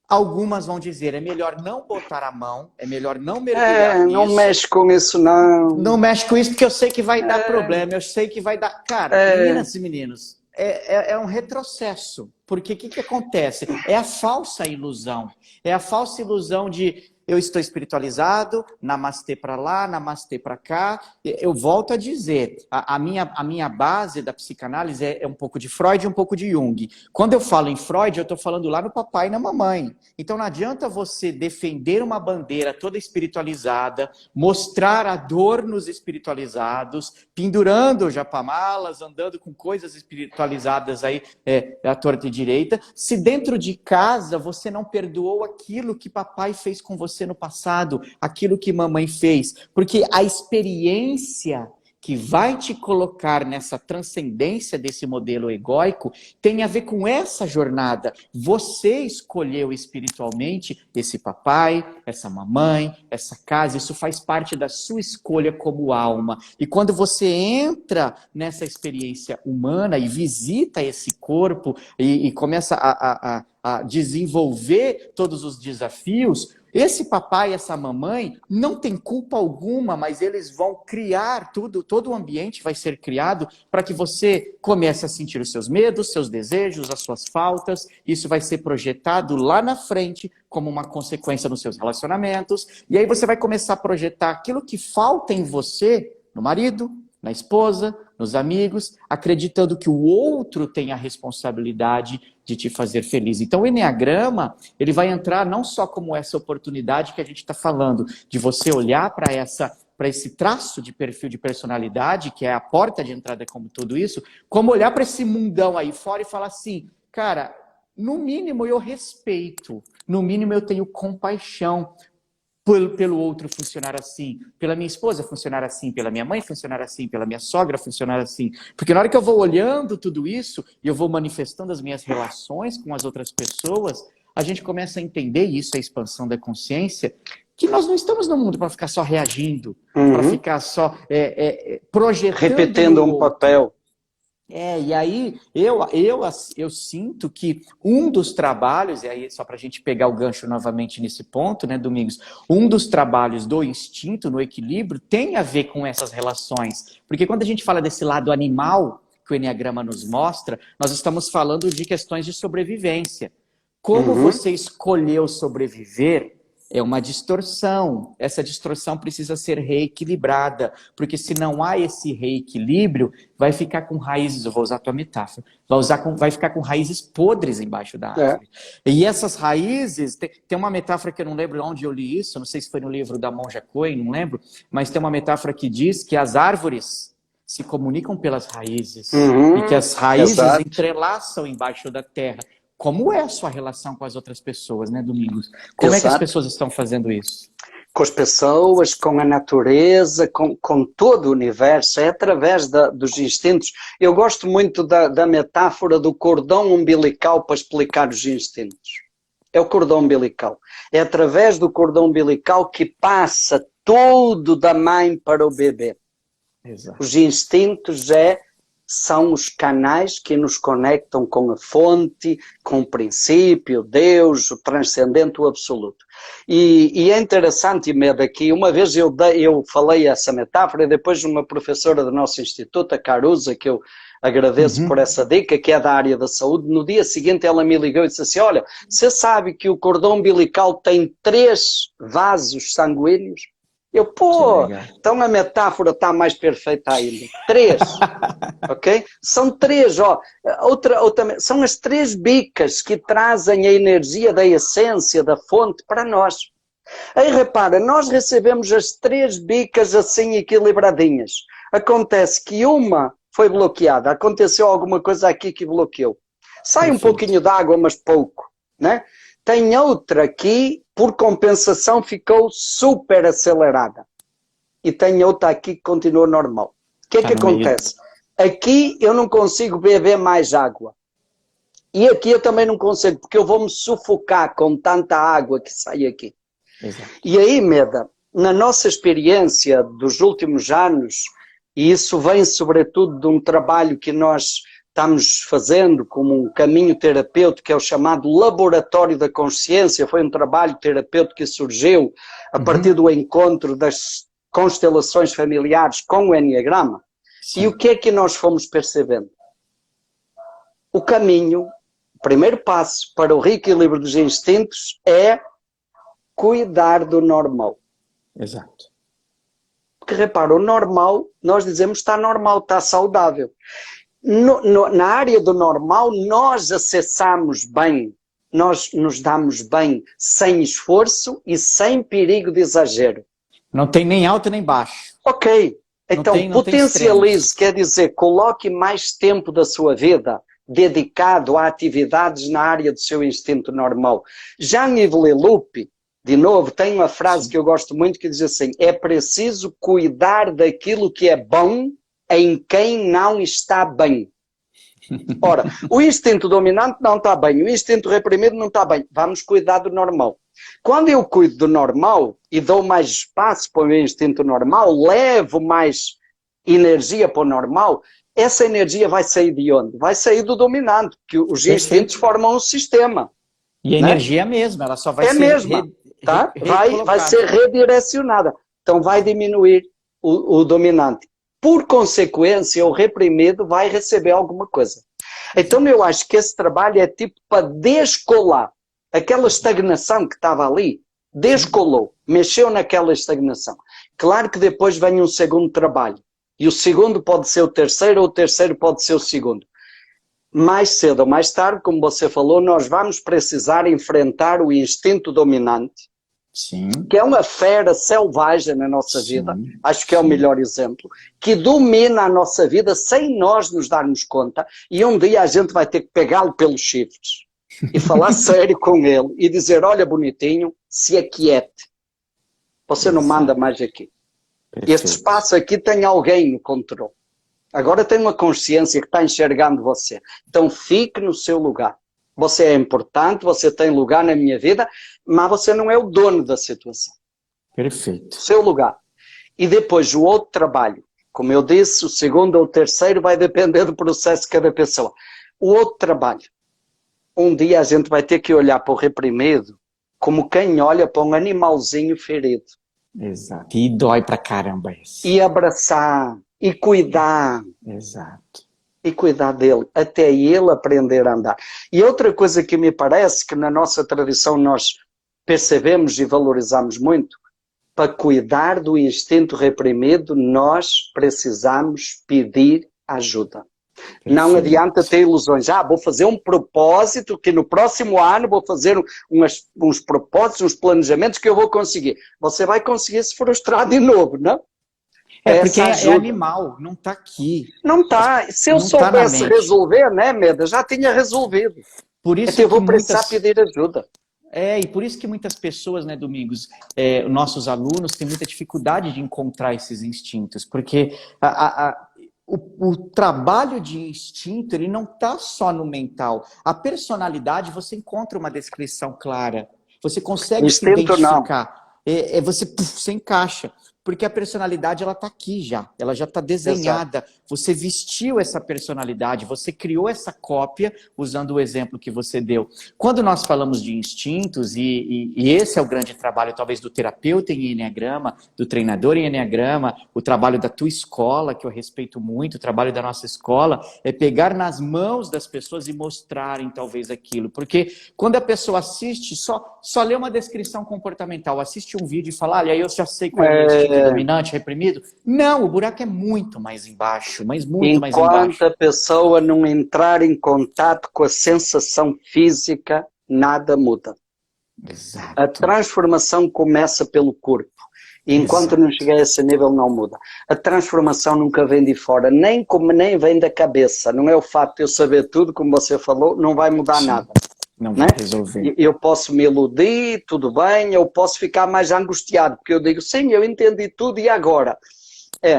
Speaker 1: algumas vão dizer, é melhor não botar a mão, é melhor não mergulhar nisso.
Speaker 2: Não mexe com isso, não.
Speaker 1: Não mexe com isso porque eu sei que vai dar problema, eu sei que vai dar... Cara, meninas e meninos, é um retrocesso. Porque o que acontece? É a falsa ilusão. É a falsa ilusão de eu estou espiritualizado, namastê para lá, namastê para cá. Eu volto a dizer, a minha base da psicanálise é um pouco de Freud e um pouco de Jung. Quando eu falo em Freud, eu estou falando lá no papai e na mamãe. Então não adianta você defender uma bandeira toda espiritualizada, mostrar a dor nos espiritualizados, pendurando japamalas, andando com coisas espiritualizadas aí à torta e direita, se dentro de casa você não perdoou aquilo que papai fez com você no passado, aquilo que mamãe fez, porque a experiência que vai te colocar nessa transcendência desse modelo egóico tem a ver com essa jornada. Você escolheu espiritualmente esse papai, essa mamãe, essa casa, isso faz parte da sua escolha como alma. E quando você entra nessa experiência humana e visita esse corpo e começa a desenvolver todos os desafios, esse papai e essa mamãe não tem culpa alguma, mas eles vão criar tudo, todo o ambiente vai ser criado para que você comece a sentir os seus medos, seus desejos, as suas faltas. Isso vai ser projetado lá na frente como uma consequência nos seus relacionamentos. E aí você vai começar a projetar aquilo que falta em você, no marido, na esposa, nos amigos, acreditando que o outro tem a responsabilidade de te fazer feliz. Então o Enneagrama, ele vai entrar não só como essa oportunidade que a gente está falando, de você olhar para esse traço de perfil de personalidade, que é a porta de entrada como tudo isso, como olhar para esse mundão aí fora e falar assim, cara, no mínimo eu respeito, no mínimo eu tenho compaixão, pelo outro funcionar assim, pela minha esposa funcionar assim, pela minha mãe funcionar assim, pela minha sogra funcionar assim. Porque na hora que eu vou olhando tudo isso, e eu vou manifestando as minhas relações com as outras pessoas, a gente começa a entender, e isso é a expansão da consciência, que nós não estamos no mundo para ficar só reagindo, para ficar só projetando.
Speaker 2: Repetindo um papel.
Speaker 1: E aí eu sinto que um dos trabalhos, e aí só para a gente pegar o gancho novamente nesse ponto, né, Domingos, um dos trabalhos do instinto no equilíbrio tem a ver com essas relações. Porque quando a gente fala desse lado animal que o Enneagrama nos mostra, nós estamos falando de questões de sobrevivência. Como você escolheu sobreviver é uma distorção. Essa distorção precisa ser reequilibrada, porque se não há esse reequilíbrio, vai ficar com raízes, eu vou usar a tua metáfora, vai ficar com raízes podres embaixo da árvore. E essas raízes, tem uma metáfora que eu não lembro onde eu li isso, não sei se foi no livro da Monja Coen, não lembro, mas tem uma metáfora que diz que as árvores se comunicam pelas raízes, e que as raízes entrelaçam embaixo da terra. Como é a sua relação com as outras pessoas, né, Domingos? Como é que as pessoas estão fazendo isso?
Speaker 2: Com as pessoas, com a natureza, com todo o universo, é através dos instintos. Eu gosto muito da metáfora do cordão umbilical para explicar os instintos. É o cordão umbilical. É através do cordão umbilical que passa tudo da mãe para o bebê.
Speaker 1: Exato.
Speaker 2: Os instintos são os canais que nos conectam com a fonte, com o princípio, Deus, o transcendente, o absoluto. E é interessante, Meda, que uma vez eu falei essa metáfora e depois uma professora do nosso instituto, a Caruza, que eu agradeço por essa dica, que é da área da saúde, no dia seguinte ela me ligou e disse assim, olha, você sabe que o cordão umbilical tem 3 vasos sanguíneos? Então a metáfora está mais perfeita ainda. 3, ok? São 3, são as 3 bicas que trazem a energia da essência, da fonte para nós. Aí repara, nós recebemos as 3 bicas assim equilibradinhas. Acontece que uma foi bloqueada, aconteceu alguma coisa aqui que bloqueou. Sai um pouquinho de água, mas pouco, né? Tem outra aqui, por compensação, ficou super acelerada. E tem outra aqui que continua normal. O que é que acontece? Aqui eu não consigo beber mais água. E aqui eu também não consigo, porque eu vou me sufocar com tanta água que sai aqui.
Speaker 1: Exato.
Speaker 2: E aí, Meda, na nossa experiência dos últimos anos, e isso vem sobretudo de um trabalho que nós estamos fazendo como um caminho terapêutico, que é o chamado Laboratório da Consciência. Foi um trabalho terapêutico que surgiu a partir do encontro das constelações familiares com o Enneagrama. Sim. E o que é que nós fomos percebendo? O caminho, o primeiro passo para o reequilíbrio dos instintos é cuidar do normal.
Speaker 1: Exato.
Speaker 2: Porque repara, o normal, nós dizemos está normal, está saudável. Na área do normal, nós acessamos bem, nós nos damos bem sem esforço e sem perigo de exagero.
Speaker 1: Não tem nem alto nem baixo.
Speaker 2: Ok, então
Speaker 1: não tem
Speaker 2: potencialize, quer dizer, coloque mais tempo da sua vida dedicado a atividades na área do seu instinto normal. Jean-Yves Leloup, de novo, tem uma frase que eu gosto muito que diz assim: é preciso cuidar daquilo que é bom em quem não está bem. Ora, o instinto dominante não está bem, o instinto reprimido não está bem. Vamos cuidar do normal. Quando eu cuido do normal e dou mais espaço para o meu instinto normal, levo mais energia para o normal, essa energia vai sair de onde? Vai sair do dominante, porque os instintos formam um sistema.
Speaker 1: E a energia é a mesma, ela só vai ser
Speaker 2: mesma, tá? Vai ser redirecionada. Então vai diminuir o dominante. Por consequência, o reprimido vai receber alguma coisa. Então eu acho que esse trabalho é tipo para descolar aquela estagnação que estava ali, descolou, mexeu naquela estagnação. Claro que depois vem um segundo trabalho. E o segundo pode ser o terceiro, ou o terceiro pode ser o segundo. Mais cedo ou mais tarde, como você falou, nós vamos precisar enfrentar o instinto dominante,
Speaker 1: sim,
Speaker 2: que é uma fera selvagem na nossa vida, acho que é o melhor exemplo, que domina a nossa vida sem nós nos darmos conta, e um dia a gente vai ter que pegá-lo pelos chifres e falar sério com ele e dizer: olha, bonitinho, se aquiete, você não manda mais aqui. Perfeito. Este espaço aqui tem alguém no controle. Agora tem uma consciência que está enxergando você. Então fique no seu lugar. Você é importante, você tem lugar na minha vida, mas você não é o dono da situação.
Speaker 1: Perfeito.
Speaker 2: Seu lugar. E depois o outro trabalho, como eu disse, o segundo ou o terceiro vai depender do processo de cada pessoa. O outro trabalho. Um dia a gente vai ter que olhar para o reprimido como quem olha para um animalzinho ferido.
Speaker 1: Exato. E dói pra caramba isso.
Speaker 2: E abraçar, e cuidar.
Speaker 1: Exato.
Speaker 2: E cuidar dele, até ele aprender a andar. E outra coisa que me parece que na nossa tradição nós percebemos e valorizamos muito, para cuidar do instinto reprimido, nós precisamos pedir ajuda. Perfeito. Não adianta ter ilusões. Vou fazer um propósito, que no próximo ano vou fazer uns propósitos, uns planejamentos que eu vou conseguir. Você vai conseguir se frustrar de novo, não?
Speaker 1: Porque é animal, não está aqui.
Speaker 2: Não está. Se eu soubesse resolver, né, Meda, já tinha resolvido.
Speaker 1: Por isso
Speaker 2: então eu vou precisar pedir ajuda.
Speaker 1: E por isso que muitas pessoas, né, Domingos, nossos alunos têm muita dificuldade de encontrar esses instintos, porque o trabalho de instinto, ele não está só no mental. A personalidade, você encontra uma descrição clara. Você consegue se identificar. Você encaixa. Porque a personalidade, ela está aqui já. Ela já está desenhada. Exato. Você vestiu essa personalidade, você criou essa cópia, usando o exemplo que você deu. Quando nós falamos de instintos, e esse é o grande trabalho, talvez, do terapeuta em Eneagrama, do treinador em Eneagrama, o trabalho da tua escola, que eu respeito muito, o trabalho da nossa escola, é pegar nas mãos das pessoas e mostrarem, talvez, aquilo. Porque quando a pessoa assiste, só lê uma descrição comportamental, assiste um vídeo e fala: olha, eu já sei qual é o instinto dominante, reprimido. Não, o buraco é muito mais embaixo, mas muito mais embaixo.
Speaker 2: Enquanto a pessoa não entrar em contato com a sensação física, nada muda.
Speaker 1: Exato.
Speaker 2: A transformação começa pelo corpo. E enquanto não chegar a esse nível, não muda. A transformação nunca vem de fora, nem vem da cabeça. Não é o fato de eu saber tudo, como você falou, não vai mudar nada.
Speaker 1: Não vai resolver.
Speaker 2: Eu posso me iludir, tudo bem, eu posso ficar mais angustiado, porque eu digo: sim, eu entendi tudo, e agora?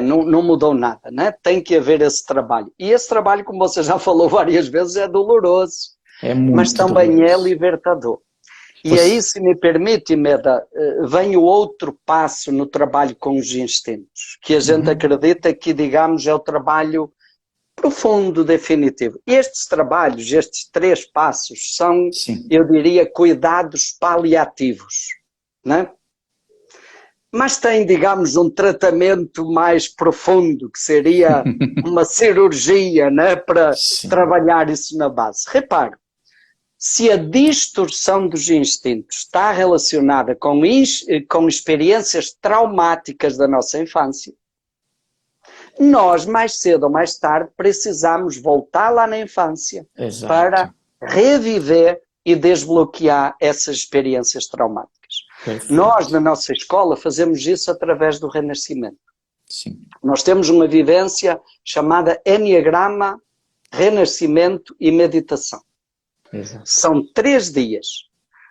Speaker 2: Não mudou nada, né? Tem que haver esse trabalho. E esse trabalho, como você já falou várias vezes, é doloroso, mas também doloroso. É libertador. E aí, se me permite, Meda, vem o outro passo no trabalho com os instintos, que a gente acredita que, digamos, é o trabalho profundo, definitivo. Estes trabalhos, estes 3 passos, são, eu diria, cuidados paliativos, né? Mas tem, digamos, um tratamento mais profundo, que seria uma cirurgia, né, para trabalhar isso na base. Repare, Se a distorção dos instintos está relacionada com experiências traumáticas da nossa infância, nós, mais cedo ou mais tarde, precisamos voltar lá na infância. Exato. Para reviver e desbloquear essas experiências traumáticas. Perfeito. Nós, na nossa escola, fazemos isso através do renascimento. Sim. Nós temos uma vivência chamada Enneagrama, Renascimento e Meditação. Exato. São 3 dias.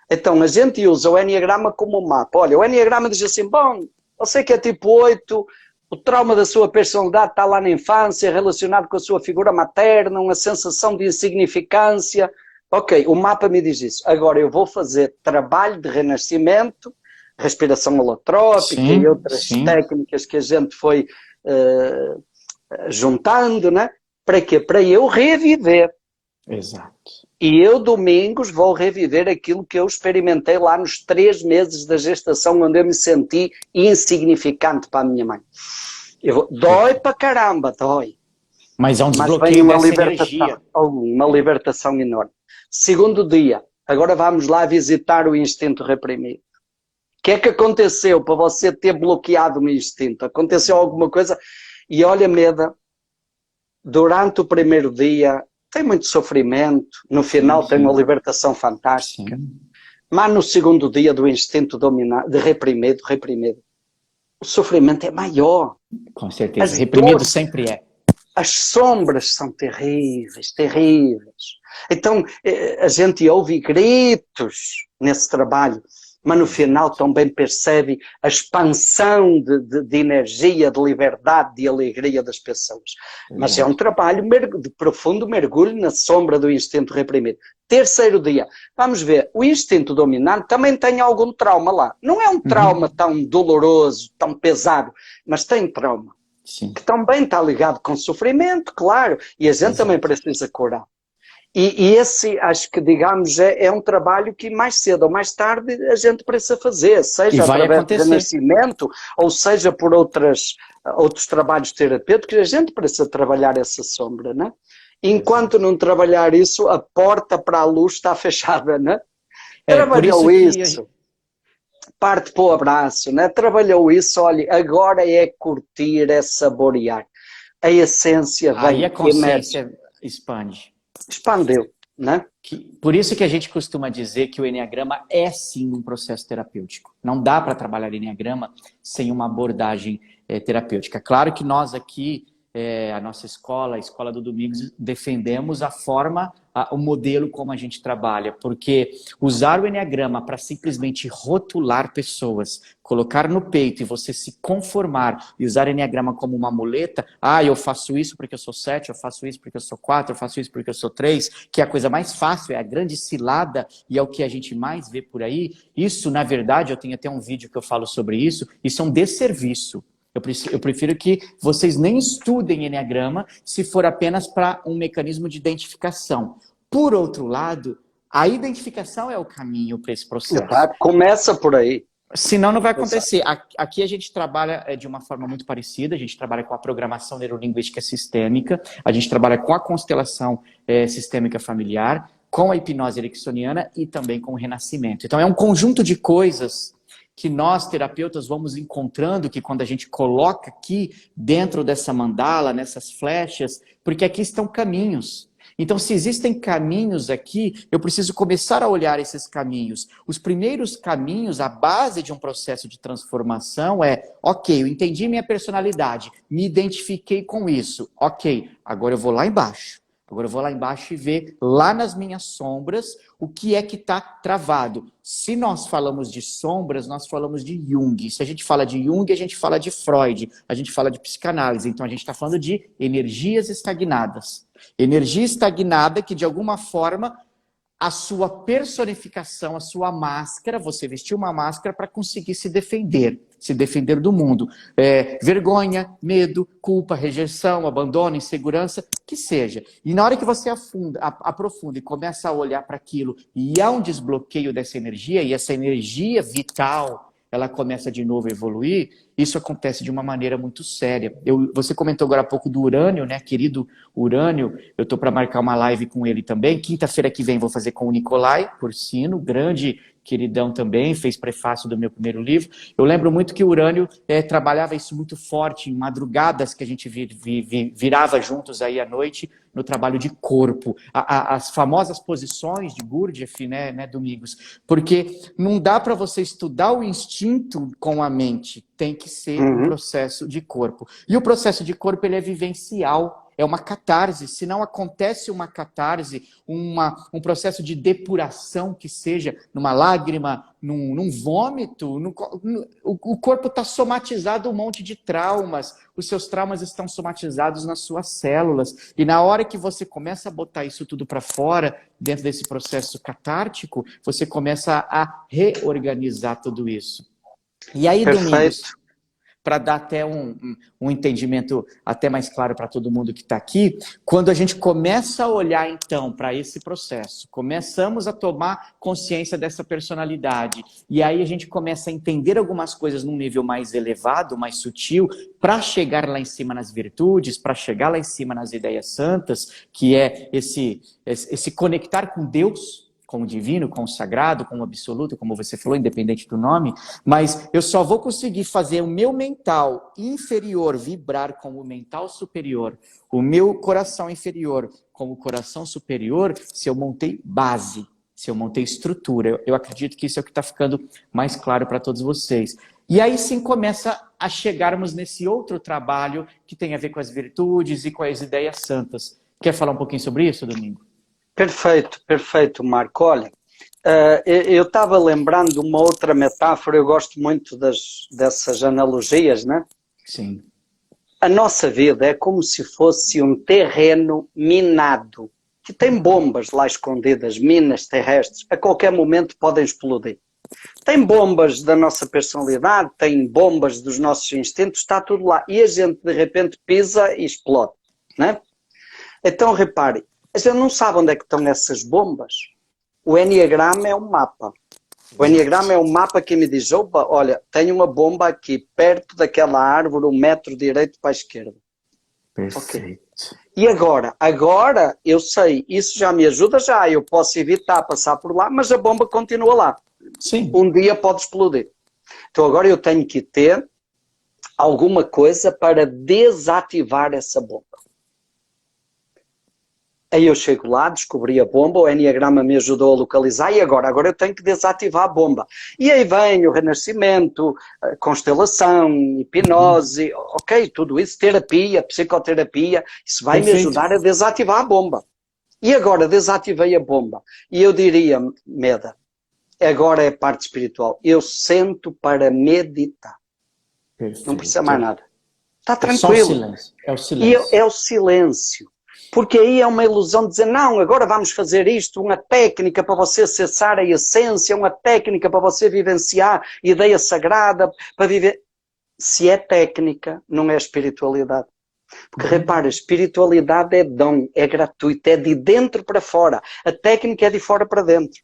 Speaker 2: Então, a gente usa o Enneagrama como um mapa. Olha, o Enneagrama diz assim, bom, você que é tipo 8, o trauma da sua personalidade está lá na infância, relacionado com a sua figura materna, uma sensação de insignificância. Ok, o mapa me diz isso. Agora eu vou fazer trabalho de renascimento, respiração holotrópica e outras técnicas que a gente foi juntando, né? Para quê? Para eu reviver. Exato. E eu, domingos, vou reviver aquilo que eu experimentei lá nos 3 meses da gestação, onde eu me senti insignificante para a minha mãe. Dói para caramba, dói.
Speaker 1: Mas é um desbloqueio dessa energia.
Speaker 2: Uma libertação enorme. Segundo dia, agora vamos lá visitar o instinto reprimido. O que é que aconteceu para você ter bloqueado o instinto? Aconteceu alguma coisa? E olha, Meda, durante o primeiro dia tem muito sofrimento, no final tem uma libertação fantástica. Mas no segundo dia do instinto dominado, de reprimido, o sofrimento é maior.
Speaker 1: Com certeza, reprimido sempre é.
Speaker 2: As sombras são terríveis, terríveis. Então, a gente ouve gritos nesse trabalho, mas no final também percebe a expansão de energia, de liberdade, de alegria das pessoas. Mas é um trabalho de profundo mergulho na sombra do instinto reprimido. Terceiro dia, vamos ver, o instinto dominante também tem algum trauma lá. Não é um trauma tão doloroso, tão pesado, mas tem trauma. Sim. Que também está ligado com sofrimento, claro, e a gente também precisa curar. E esse, acho que, digamos, é um trabalho que mais cedo ou mais tarde a gente precisa fazer, seja através do renascimento, ou seja por outros trabalhos terapêuticos, a gente precisa trabalhar essa sombra, né? Enquanto não trabalhar isso, a porta para a luz está fechada, né? Trabalhou isso. Parte para o abraço, né? Trabalhou isso, olha, agora é curtir, é saborear. A essência vem.
Speaker 1: Aí a consciência expande.
Speaker 2: Expandeu, né?
Speaker 1: Por isso que a gente costuma dizer que o Enneagrama é sim um processo terapêutico. Não dá para trabalhar Enneagrama sem uma abordagem terapêutica. Claro que nós aqui, a nossa escola, a Escola do Domingos, defendemos a forma, o modelo como a gente trabalha, porque usar o Enneagrama para simplesmente rotular pessoas, colocar no peito e você se conformar e usar o Enneagrama como uma muleta, eu faço isso porque eu sou 7, eu faço isso porque eu sou 4, eu faço isso porque eu sou 3, que é a coisa mais fácil, é a grande cilada e é o que a gente mais vê por aí. Isso, na verdade, eu tenho até um vídeo que eu falo sobre isso, isso é um desserviço. Eu prefiro que vocês nem estudem Enneagrama se for apenas para um mecanismo de identificação. Por outro lado, a identificação é o caminho para esse processo.
Speaker 2: Começa por aí.
Speaker 1: Senão não vai acontecer. Aqui a gente trabalha de uma forma muito parecida, a gente trabalha com a programação neurolinguística sistêmica, a gente trabalha com a constelação sistêmica familiar, com a hipnose ericksoniana e também com o renascimento. Então é um conjunto de coisas que nós, terapeutas, vamos encontrando, que quando a gente coloca aqui dentro dessa mandala, nessas flechas, porque aqui estão caminhos. Então, se existem caminhos aqui, eu preciso começar a olhar esses caminhos. Os primeiros caminhos, a base de um processo de transformação é, ok, eu entendi minha personalidade, me identifiquei com isso, ok, agora eu vou lá embaixo. Agora eu vou lá embaixo e ver lá nas minhas sombras o que é que está travado. Se nós falamos de sombras, nós falamos de Jung. Se a gente fala de Jung, a gente fala de Freud, a gente fala de psicanálise. Então a gente está falando de energias estagnadas. Energia estagnada que de alguma forma a sua personificação, a sua máscara, você vestiu uma máscara para conseguir se defender do mundo. Vergonha, medo, culpa, rejeição, abandono, insegurança, que seja. E na hora que você aprofunda e começa a olhar para aquilo, e há um desbloqueio dessa energia, e essa energia vital, ela começa de novo a evoluir, isso acontece de uma maneira muito séria. Você comentou agora há pouco do Urânio, né? Querido Urânio, eu estou para marcar uma live com ele também. Quinta-feira que vem vou fazer com o Nicolai Corsino, grande queridão também, fez prefácio do meu primeiro livro. Eu lembro muito que o Urânio trabalhava isso muito forte em madrugadas que a gente virava juntos aí à noite no trabalho de corpo. As famosas posições de Gurdjieff, né, Domingos? Porque não dá para você estudar o instinto com a mente, tem que ser um processo de corpo. E o processo de corpo ele é vivencial. É uma catarse. Se não acontece uma catarse, um processo de depuração que seja numa lágrima, num vômito, o corpo está somatizado um monte de traumas. Os seus traumas estão somatizados nas suas células. E na hora que você começa a botar isso tudo para fora, dentro desse processo catártico, você começa a reorganizar tudo isso. E aí, Domingos, para dar até um entendimento até mais claro para todo mundo que está aqui, quando a gente começa a olhar, então, para esse processo, começamos a tomar consciência dessa personalidade, e aí a gente começa a entender algumas coisas num nível mais elevado, mais sutil, para chegar lá em cima nas virtudes, para chegar lá em cima nas ideias santas, que é esse conectar com Deus, com o divino, com o sagrado, com o absoluto, como você falou, independente do nome, mas eu só vou conseguir fazer o meu mental inferior vibrar com o mental superior, o meu coração inferior com o coração superior, se eu montei base, se eu montei estrutura. Eu acredito que isso é o que está ficando mais claro para todos vocês. E aí sim começa a chegarmos nesse outro trabalho que tem a ver com as virtudes e com as ideias santas. Quer falar um pouquinho sobre isso, Domingo?
Speaker 2: Perfeito, perfeito, Marco. Olha, eu estava lembrando de uma outra metáfora, eu gosto muito dessas analogias, né?
Speaker 1: Sim.
Speaker 2: A nossa vida é como se fosse um terreno minado, que tem bombas lá escondidas, minas terrestres, a qualquer momento podem explodir. Tem bombas da nossa personalidade, tem bombas dos nossos instintos, está tudo lá. E a gente, de repente, pisa e explode, né? Então, repare, a gente não sabe onde é que estão essas bombas. O Enneagrama é um mapa. O Enneagrama é um mapa que me diz, opa, olha, tem uma bomba aqui, perto daquela árvore, 1 metro direito para a esquerda.
Speaker 1: Perfeito.
Speaker 2: Okay. E agora? Agora eu sei, isso já me ajuda já, eu posso evitar passar por lá, mas a bomba continua lá.
Speaker 1: Sim.
Speaker 2: Um dia pode explodir. Então agora eu tenho que ter alguma coisa para desativar essa bomba. Aí eu chego lá, descobri a bomba, o Enneagrama me ajudou a localizar e agora eu tenho que desativar a bomba. E aí vem o renascimento, a constelação, hipnose, ok, tudo isso, terapia, psicoterapia, isso vai me ajudar a desativar a bomba. E agora desativei a bomba. E eu diria, Meda, agora é a parte espiritual, eu sento para meditar.
Speaker 1: Perfeito.
Speaker 2: Não precisa mais nada. Está tranquilo.
Speaker 1: É só o silêncio. É o silêncio.
Speaker 2: É o silêncio. Porque aí é uma ilusão de dizer, não, agora vamos fazer isto, uma técnica para você acessar a essência, uma técnica para você vivenciar ideia sagrada, para viver... Se é técnica, não é espiritualidade. Porque repara, a espiritualidade é dom, é gratuito, é de dentro para fora. A técnica é de fora para dentro.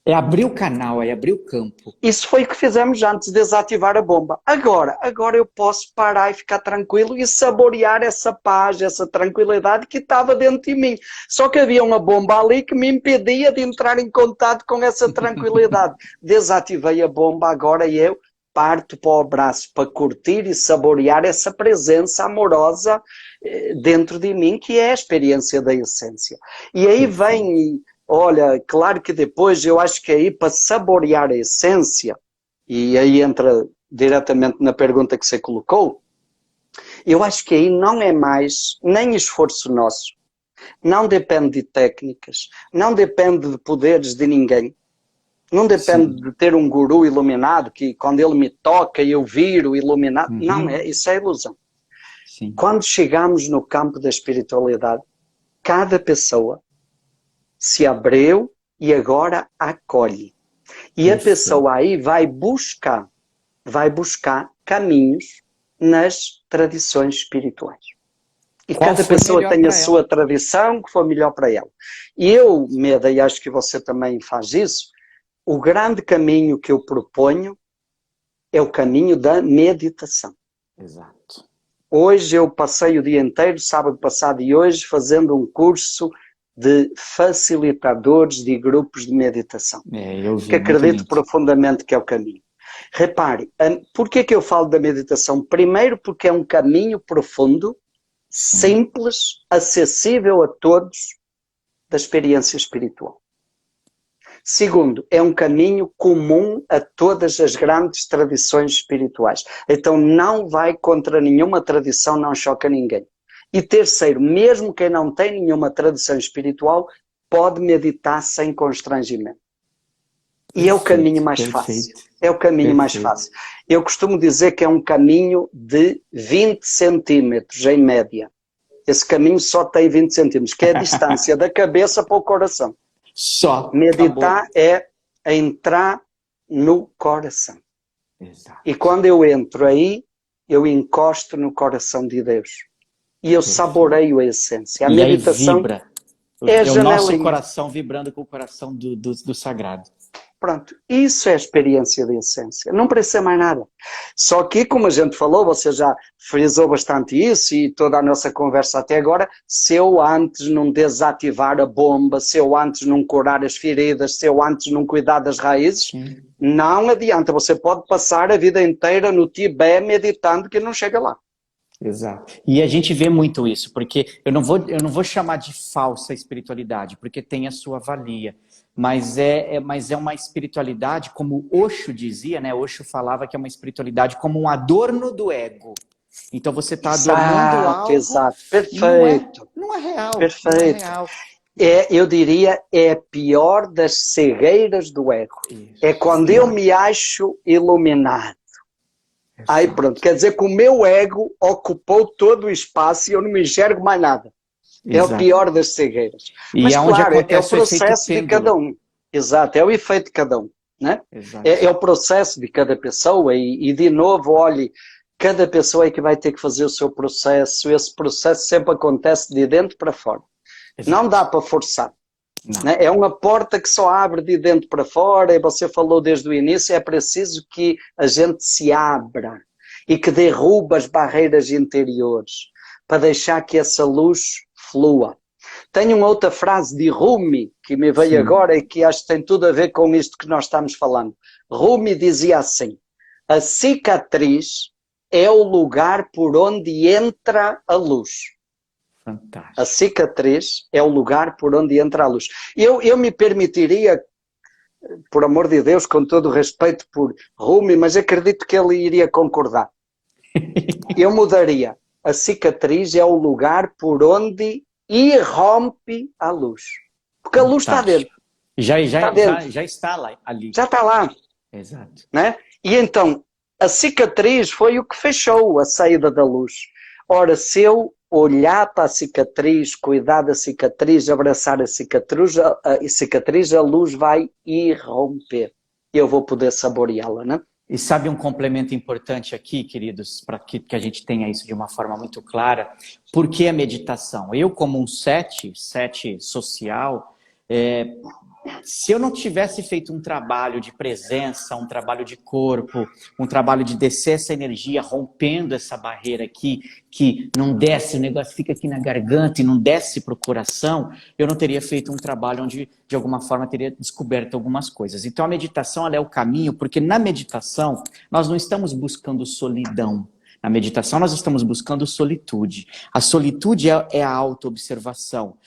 Speaker 1: É abrir o canal, é abrir o campo.
Speaker 2: Isso foi o que fizemos antes de desativar a bomba. Agora eu posso parar e ficar tranquilo e saborear essa paz, essa tranquilidade que estava dentro de mim. Só que havia uma bomba ali que me impedia de entrar em contato com essa tranquilidade. Desativei a bomba agora e eu parto para o abraço, para curtir e saborear essa presença amorosa dentro de mim, que é a experiência da essência. E aí vem... Olha, claro que depois eu acho que aí para saborear a essência, e aí entra diretamente na pergunta que você colocou, eu acho que aí não é mais nem esforço nosso, não depende de técnicas, não depende de poderes de ninguém, não depende de ter um guru iluminado que quando ele me toca eu viro iluminado, não, isso é ilusão.
Speaker 1: Sim.
Speaker 2: Quando chegamos no campo da espiritualidade, cada pessoa se abriu e agora acolhe. E a pessoa aí vai buscar caminhos nas tradições espirituais. E cada pessoa tem a sua tradição que for melhor para ela. E eu, Meda, e acho que você também faz isso, o grande caminho que eu proponho é o caminho da meditação.
Speaker 1: Exato.
Speaker 2: Hoje eu passei o dia inteiro, sábado passado e hoje, fazendo um curso de facilitadores de grupos de meditação.
Speaker 1: Eu
Speaker 2: Que
Speaker 1: vi, muito
Speaker 2: acredito
Speaker 1: lindo.
Speaker 2: profundamente que é o caminho. Repare, por que eu falo da meditação? Primeiro porque é um caminho profundo,
Speaker 1: Sim.
Speaker 2: simples, acessível a todos, da experiência espiritual. Segundo, é um caminho comum a todas as grandes tradições espirituais. Então não vai contra nenhuma tradição, não choca ninguém. E terceiro, mesmo quem não tem nenhuma tradição espiritual, pode meditar sem constrangimento. E é o caminho mais fácil. É o caminho mais fácil. Eu costumo dizer que é um caminho de 20 centímetros, em média. Esse caminho só tem 20 centímetros, que é a distância da cabeça para o coração.
Speaker 1: Só.
Speaker 2: Meditar
Speaker 1: Acabou.
Speaker 2: é entrar no coração.
Speaker 1: Exato.
Speaker 2: E quando eu entro aí, eu encosto no coração de Deus. E eu saboreio a essência. A
Speaker 1: E aí
Speaker 2: meditação
Speaker 1: vibra.
Speaker 2: é a
Speaker 1: É o nosso
Speaker 2: janelinha.
Speaker 1: coração vibrando com o coração do sagrado.
Speaker 2: Pronto, isso é a experiência de essência, não precisa mais nada. Só que, como a gente falou, você já frisou bastante isso e toda a nossa conversa até agora, se eu antes não desativar a bomba, se eu antes não curar as feridas, se eu antes não cuidar das raízes,
Speaker 1: Sim.
Speaker 2: não adianta, você pode passar a vida inteira no Tibete meditando que não chega lá.
Speaker 1: Exato. E a gente vê muito isso, porque eu não vou chamar de falsa espiritualidade, porque tem a sua valia. Mas é uma espiritualidade, como Osho dizia, né? Osho falava que é uma espiritualidade como um adorno do ego. Então você está adornando
Speaker 2: Exato,
Speaker 1: algo
Speaker 2: exato,
Speaker 1: e não é
Speaker 2: perfeito,
Speaker 1: real. Não é
Speaker 2: perfeito.
Speaker 1: real.
Speaker 2: Eu diria, é a pior das cegueiras do ego. É
Speaker 1: Isso.
Speaker 2: quando eu me acho iluminado. Aí pronto, quer dizer que o meu ego ocupou todo o espaço e eu não me enxergo mais nada. É o
Speaker 1: Exato.
Speaker 2: pior das cegueiras.
Speaker 1: E
Speaker 2: Mas
Speaker 1: é onde
Speaker 2: claro, é o
Speaker 1: acontece o efeito
Speaker 2: processo de cada
Speaker 1: pêndulo.
Speaker 2: um. Exato, é o efeito de cada um. Né?
Speaker 1: Exato.
Speaker 2: É o processo de cada pessoa e de novo, olhe, cada pessoa é que vai ter que fazer o seu processo. Esse processo sempre acontece de dentro para fora.
Speaker 1: Exato.
Speaker 2: Não dá para forçar.
Speaker 1: Não.
Speaker 2: Né? É uma porta que só abre de dentro para fora e você falou desde o início, é preciso que a gente se abra e que derruba as barreiras interiores para deixar que essa luz flua. Tenho uma outra frase de Rumi que me veio agora e que acho que tem tudo a ver com isto que nós estamos falando. Rumi dizia assim: a cicatriz é o lugar por onde entra a luz.
Speaker 1: Fantástico.
Speaker 2: A cicatriz é o lugar por onde entra a luz. Eu me permitiria, por amor de Deus, com todo o respeito por Rumi, mas acredito que ele iria concordar. Eu mudaria. A cicatriz é o lugar por onde irrompe a luz. Porque a luz está dentro.
Speaker 1: Já está lá, ali.
Speaker 2: Já está lá.
Speaker 1: Exato.
Speaker 2: Né? E então, a cicatriz foi o que fechou a saída da luz. Ora, se eu olhar para a cicatriz, cuidar da cicatriz, abraçar a cicatriz, a luz vai irromper. E eu vou poder saboreá-la, né?
Speaker 1: E sabe um complemento importante aqui, queridos, para que a gente tenha isso de uma forma muito clara? Por que a meditação? Eu, como um sete social, se eu não tivesse feito um trabalho de presença, um trabalho de corpo, um trabalho de descer essa energia, rompendo essa barreira aqui, que não desce, o negócio fica aqui na garganta e não desce para o coração, eu não teria feito um trabalho onde, de alguma forma, teria descoberto algumas coisas. Então, a meditação ela é o caminho, porque na meditação nós não estamos buscando solidão. Na meditação nós estamos buscando solitude. A solitude é a autoobservação.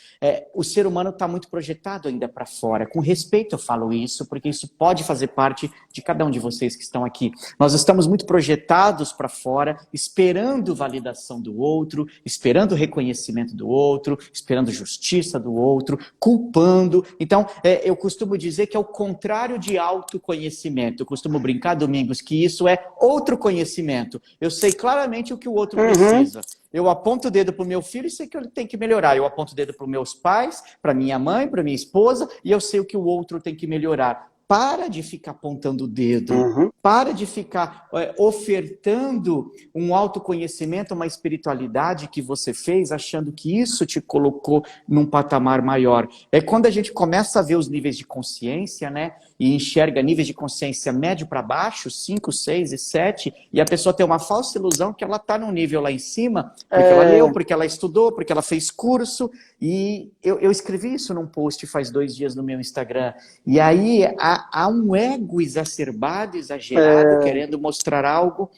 Speaker 1: O ser humano está muito projetado ainda para fora. Com respeito eu falo isso, porque isso pode fazer parte de cada um de vocês que estão aqui. Nós estamos muito projetados para fora, esperando validação do outro, esperando reconhecimento do outro, esperando justiça do outro, culpando. Então, eu costumo dizer que é o contrário de autoconhecimento. Eu costumo brincar, Domingos, que isso é outro conhecimento. Eu sei claramente o que o outro precisa. Eu aponto o dedo para o meu filho e sei que ele tem que melhorar. Eu aponto o dedo para os meus pais, para minha mãe, para minha esposa, e eu sei o que o outro tem que melhorar. Para de ficar apontando o dedo. Para de ficar ofertando um autoconhecimento, uma espiritualidade que você fez, achando que isso te colocou num patamar maior. É quando a gente começa a ver os níveis de consciência, né? e enxerga níveis de consciência médio para baixo, 5, 6 e 7, e a pessoa tem uma falsa ilusão que ela está num nível lá em cima, porque ela leu, porque ela estudou, porque ela fez curso, e eu escrevi isso num post faz 2 dias no meu Instagram, e aí há um ego exacerbado, exagerado, querendo mostrar algo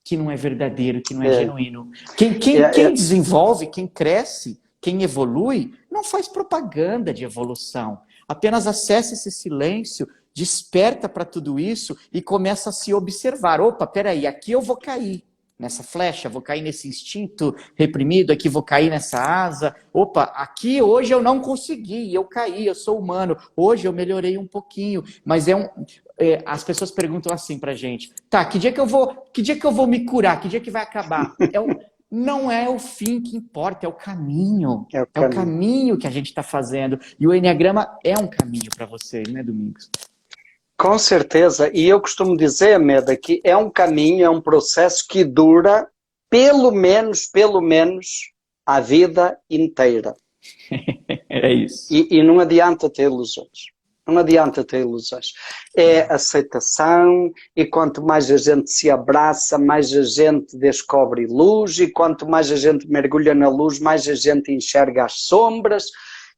Speaker 1: que não é verdadeiro, que não é genuíno. Quem desenvolve, quem cresce, quem evolui, não faz propaganda de evolução. Apenas acessa esse silêncio, desperta para tudo isso e começa a se observar. Opa, peraí, aqui eu vou cair nessa flecha, vou cair nesse instinto reprimido, aqui vou cair nessa asa. Opa, aqui hoje eu não consegui, eu caí, eu sou humano. Hoje eu melhorei um pouquinho, mas as pessoas perguntam assim pra gente, tá, que dia que eu vou me curar? Que dia que vai acabar? Não é o fim que importa, é o caminho. É o caminho que a gente está fazendo. E o Enneagrama é um caminho para vocês, né, Domingos?
Speaker 2: Com certeza. E eu costumo dizer, Meda, que é um caminho, é um processo que dura pelo menos, a vida inteira.
Speaker 1: É isso.
Speaker 2: E não adianta ter ilusões. Não adianta ter ilusões. É aceitação, e quanto mais a gente se abraça, mais a gente descobre luz, e quanto mais a gente mergulha na luz, mais a gente enxerga as sombras,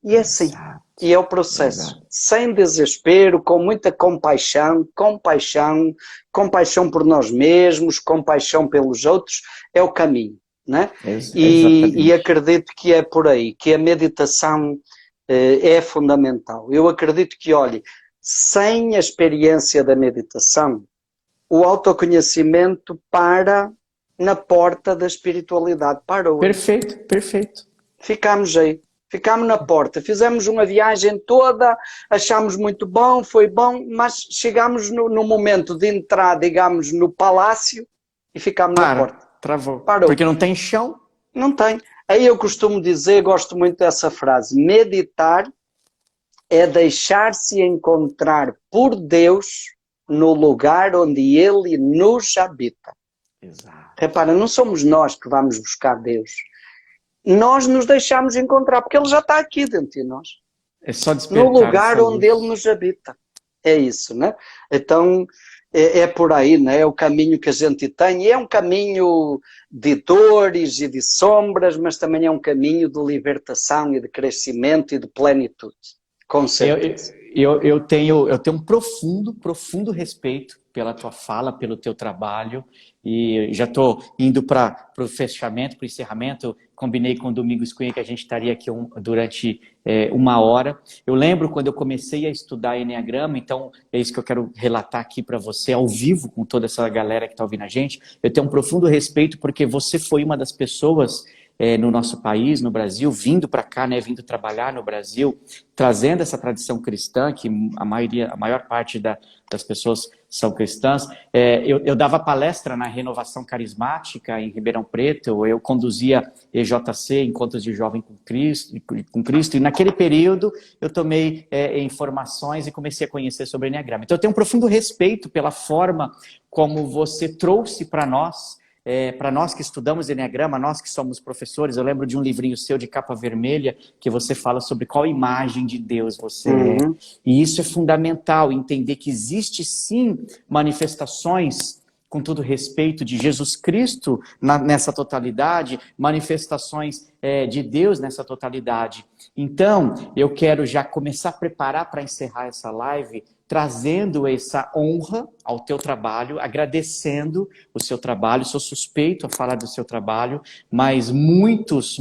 Speaker 2: e é assim. Exato. E é o processo. Exato. Sem desespero, com muita compaixão por nós mesmos, compaixão pelos outros, é o caminho, né? E acredito que é por aí, que a meditação é fundamental. Eu acredito que, olhe, sem a experiência da meditação, o autoconhecimento para na porta da espiritualidade. Parou.
Speaker 1: Perfeito.
Speaker 2: Ficámos aí. Ficámos na porta. Fizemos uma viagem toda, achámos muito bom, foi bom, mas chegámos no momento de entrar, digamos, no palácio e ficámos na porta.
Speaker 1: Travou.
Speaker 2: Parou.
Speaker 1: Porque não tem chão?
Speaker 2: Não tem. Aí eu costumo dizer, gosto muito dessa frase, meditar é deixar-se encontrar por Deus no lugar onde Ele nos habita.
Speaker 1: Exato.
Speaker 2: Repara, não somos nós que vamos buscar Deus. Nós nos deixamos encontrar, porque Ele já está aqui dentro de nós.
Speaker 1: É só despertar.
Speaker 2: No lugar onde Ele nos habita. É isso, né? Então, é por aí, né? É o caminho que a gente tem. E é um caminho de dores e de sombras, mas também é um caminho de libertação e de crescimento e de plenitude. Com certeza.
Speaker 1: Eu tenho um profundo respeito pela tua fala, pelo teu trabalho, e já estou indo para o fechamento, para o encerramento. Combinei com o Domingos Cunha que a gente estaria aqui durante 1 hora. Eu lembro quando eu comecei a estudar Enneagrama, então é isso que eu quero relatar aqui para você, ao vivo, com toda essa galera que está ouvindo a gente. Eu tenho um profundo respeito porque você foi uma das pessoas no nosso país, no Brasil, vindo para cá, né, vindo trabalhar no Brasil, trazendo essa tradição cristã, que a maior parte das pessoas são cristãs. Eu dava palestra na Renovação Carismática em Ribeirão Preto, eu conduzia EJC, Encontros de Jovem com Cristo, e naquele período eu tomei informações e comecei a conhecer sobre o Enneagrama. Então eu tenho um profundo respeito pela forma como você trouxe para nós que estudamos Enneagrama, nós que somos professores. Eu lembro de um livrinho seu de capa vermelha que você fala sobre qual imagem de Deus você é. E isso é fundamental, entender que existe sim manifestações, com todo respeito, de Jesus Cristo nessa totalidade, manifestações de Deus nessa totalidade. Então, eu quero já começar a preparar para encerrar essa live, trazendo essa honra ao teu trabalho, agradecendo o seu trabalho. Sou suspeito a falar do seu trabalho, mas muitos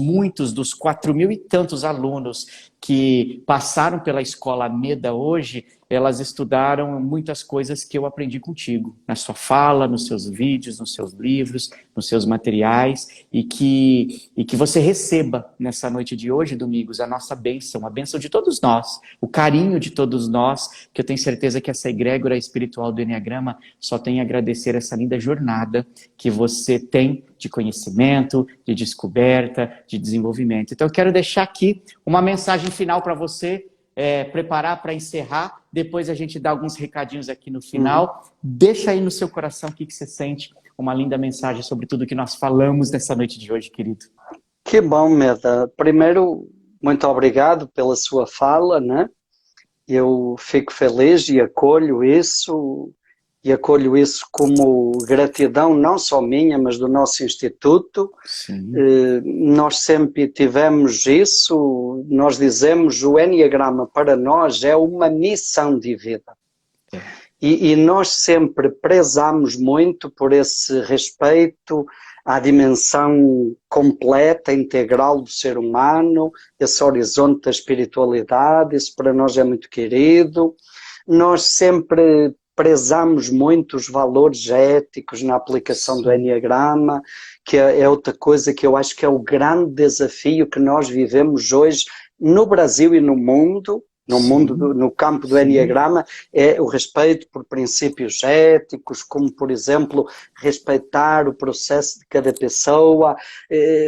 Speaker 1: dos 4.000 e tantos alunos que passaram pela Escola Meda hoje, elas estudaram muitas coisas que eu aprendi contigo, na sua fala, nos seus vídeos, nos seus livros, nos seus materiais, e que você receba nessa noite de hoje, Domingos, a nossa bênção, a bênção de todos nós, o carinho de todos nós, que eu tenho certeza que essa egrégora espiritual do Enneagrama só tem a agradecer essa linda jornada que você tem de conhecimento, de descoberta, de desenvolvimento. Então eu quero deixar aqui uma mensagem final para você, preparar para encerrar, depois a gente dá alguns recadinhos aqui no final. Deixa aí no seu coração o que você sente, uma linda mensagem sobre tudo que nós falamos nessa noite de hoje, querido.
Speaker 2: Que bom, Meda. Primeiro, muito obrigado pela sua fala, né? Eu fico feliz e acolho isso como gratidão, não só minha, mas do nosso Instituto.
Speaker 1: Sim.
Speaker 2: Nós sempre tivemos isso, nós dizemos o Enneagrama para nós é uma missão de vida. E nós sempre prezamos muito por esse respeito à dimensão completa, integral do ser humano, esse horizonte da espiritualidade, isso para nós é muito querido. Nós sempre prezamos muito os valores éticos na aplicação do Enneagrama, que é outra coisa que eu acho que é o grande desafio que nós vivemos hoje no Brasil e no mundo, no campo do Enneagrama, é o respeito por princípios éticos, como, por exemplo, respeitar o processo de cada pessoa,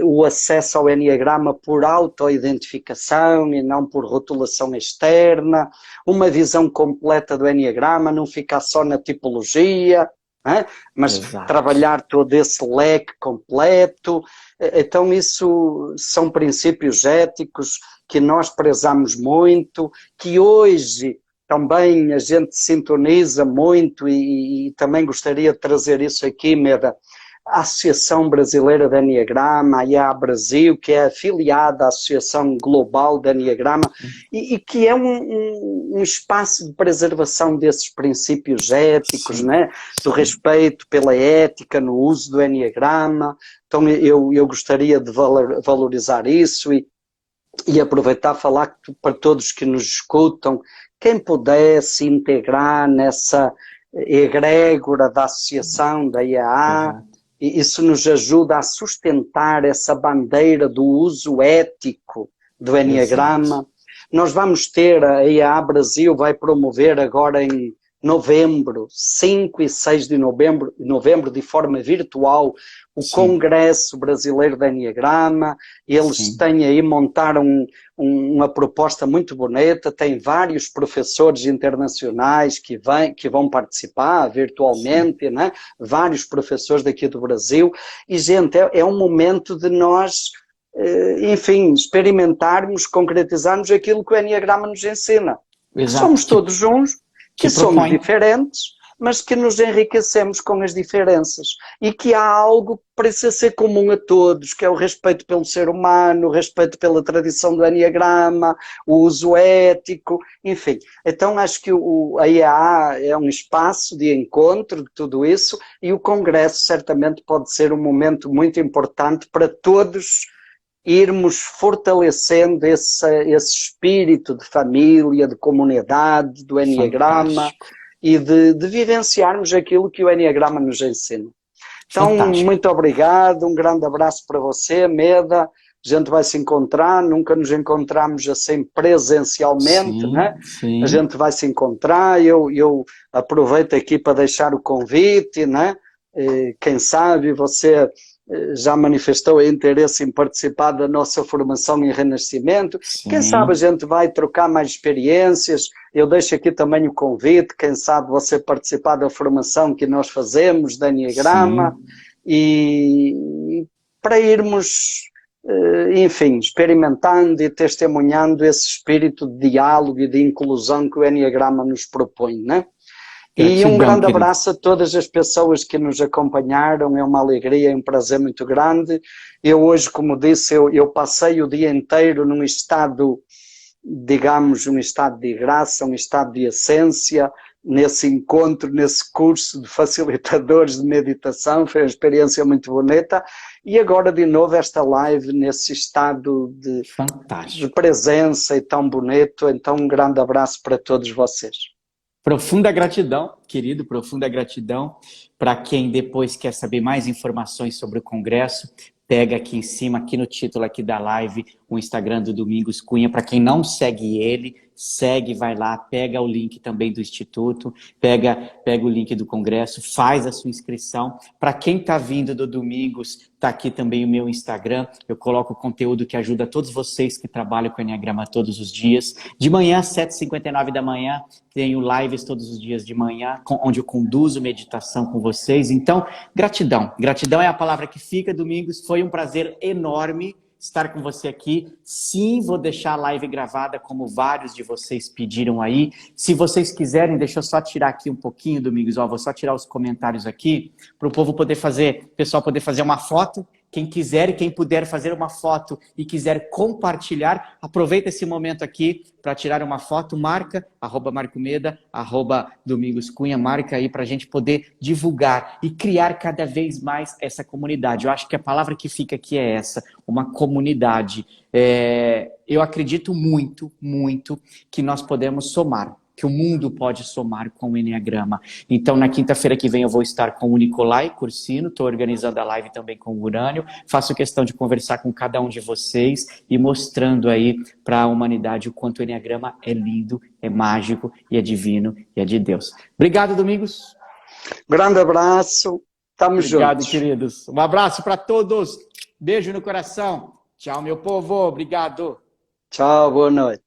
Speaker 2: o acesso ao Enneagrama por autoidentificação e não por rotulação externa, uma visão completa do Enneagrama, não ficar só na tipologia, mas trabalhar todo esse leque completo. Então isso são princípios éticos que nós prezamos muito, que hoje também a gente sintoniza muito e também gostaria de trazer isso aqui, Meda, a Associação Brasileira de Enneagrama, a IA Brasil, que é afiliada à Associação Global de Enneagrama, e que é um espaço de preservação desses princípios éticos, né? Do respeito pela ética no uso do Enneagrama. Então eu gostaria de valorizar isso e aproveitar e falar para todos que nos escutam, quem pudesse integrar nessa egrégora da associação, da IAA, isso nos ajuda a sustentar essa bandeira do uso ético do Enneagrama. Nós vamos ter, a IAA Brasil vai promover agora em novembro, 5 e 6 de novembro, de forma virtual, o Congresso Brasileiro de Enneagrama. Eles têm aí, montaram uma proposta muito bonita, tem vários professores internacionais que vão participar virtualmente, né? Vários professores daqui do Brasil, e gente, é um momento de nós, enfim, experimentarmos, concretizarmos aquilo que o Enneagrama nos ensina. Somos todos uns, que somos diferentes, mas que nos enriquecemos com as diferenças e que há algo que precisa ser comum a todos, que é o respeito pelo ser humano, o respeito pela tradição do Enneagrama, o uso ético, enfim. Então acho que a IAA é um espaço de encontro de tudo isso e o Congresso certamente pode ser um momento muito importante para todos irmos fortalecendo esse espírito de família, de comunidade, do Enneagrama e de vivenciarmos aquilo que o Enneagrama nos ensina. Então, muito obrigado, um grande abraço para você, Meda. A gente vai se encontrar, nunca nos encontramos assim presencialmente, né? A gente vai se encontrar, eu aproveito aqui para deixar o convite, né? Quem sabe você já manifestou interesse em participar da nossa formação em Renascimento. Quem sabe a gente vai trocar mais experiências. Eu deixo aqui também o convite, quem sabe você participar da formação que nós fazemos, da Enneagrama, e para irmos, enfim, experimentando e testemunhando esse espírito de diálogo e de inclusão que o Enneagrama nos propõe, né? E um grande abraço a todas as pessoas que nos acompanharam, é uma alegria, é um prazer muito grande. Eu hoje, como disse, eu passei o dia inteiro num estado, digamos, um estado de graça, um estado de essência, nesse encontro, nesse curso de facilitadores de meditação, foi uma experiência muito bonita. E agora de novo esta live nesse estado de presença e tão bonito, então um grande abraço para todos vocês.
Speaker 1: Profunda gratidão, querido, profunda gratidão. Para quem depois quer saber mais informações sobre o Congresso, pega aqui em cima, aqui no título aqui da live, o Instagram do Domingos Cunha. Para quem não segue ele, segue, vai lá, pega o link também do Instituto, pega o link do Congresso, faz a sua inscrição. Para quem está vindo do Domingos, está aqui também o meu Instagram. Eu coloco conteúdo que ajuda todos vocês que trabalham com o Enneagrama todos os dias. De manhã, 7h59 da manhã, tenho lives todos os dias de manhã, onde eu conduzo meditação com vocês. Então, gratidão. Gratidão é a palavra que fica, Domingos. Foi um prazer enorme estar com você aqui. Sim, vou deixar a live gravada, como vários de vocês pediram aí. Se vocês quiserem, deixa eu só tirar aqui um pouquinho, Domingos. Ó, vou só tirar os comentários aqui, para o povo poder fazer, o pessoal poder fazer uma foto. Quem quiser e quem puder fazer uma foto e quiser compartilhar, aproveita esse momento aqui para tirar uma foto, marca, @Marcomeda, @Domingos Cunha, marca aí para a gente poder divulgar e criar cada vez mais essa comunidade. Eu acho que a palavra que fica aqui é essa, uma comunidade. Eu acredito muito, muito que nós podemos somar, que o mundo pode somar com o Enneagrama. Então, na quinta-feira que vem eu vou estar com o Nicolai Cursino, estou organizando a live também com o Urânio, faço questão de conversar com cada um de vocês e mostrando aí para a humanidade o quanto o Enneagrama é lindo, é mágico e é divino e é de Deus. Obrigado, Domingos.
Speaker 2: Grande abraço, estamos juntos.
Speaker 1: Obrigado, queridos. Um abraço para todos. Beijo no coração. Tchau, meu povo. Obrigado.
Speaker 2: Tchau, boa noite.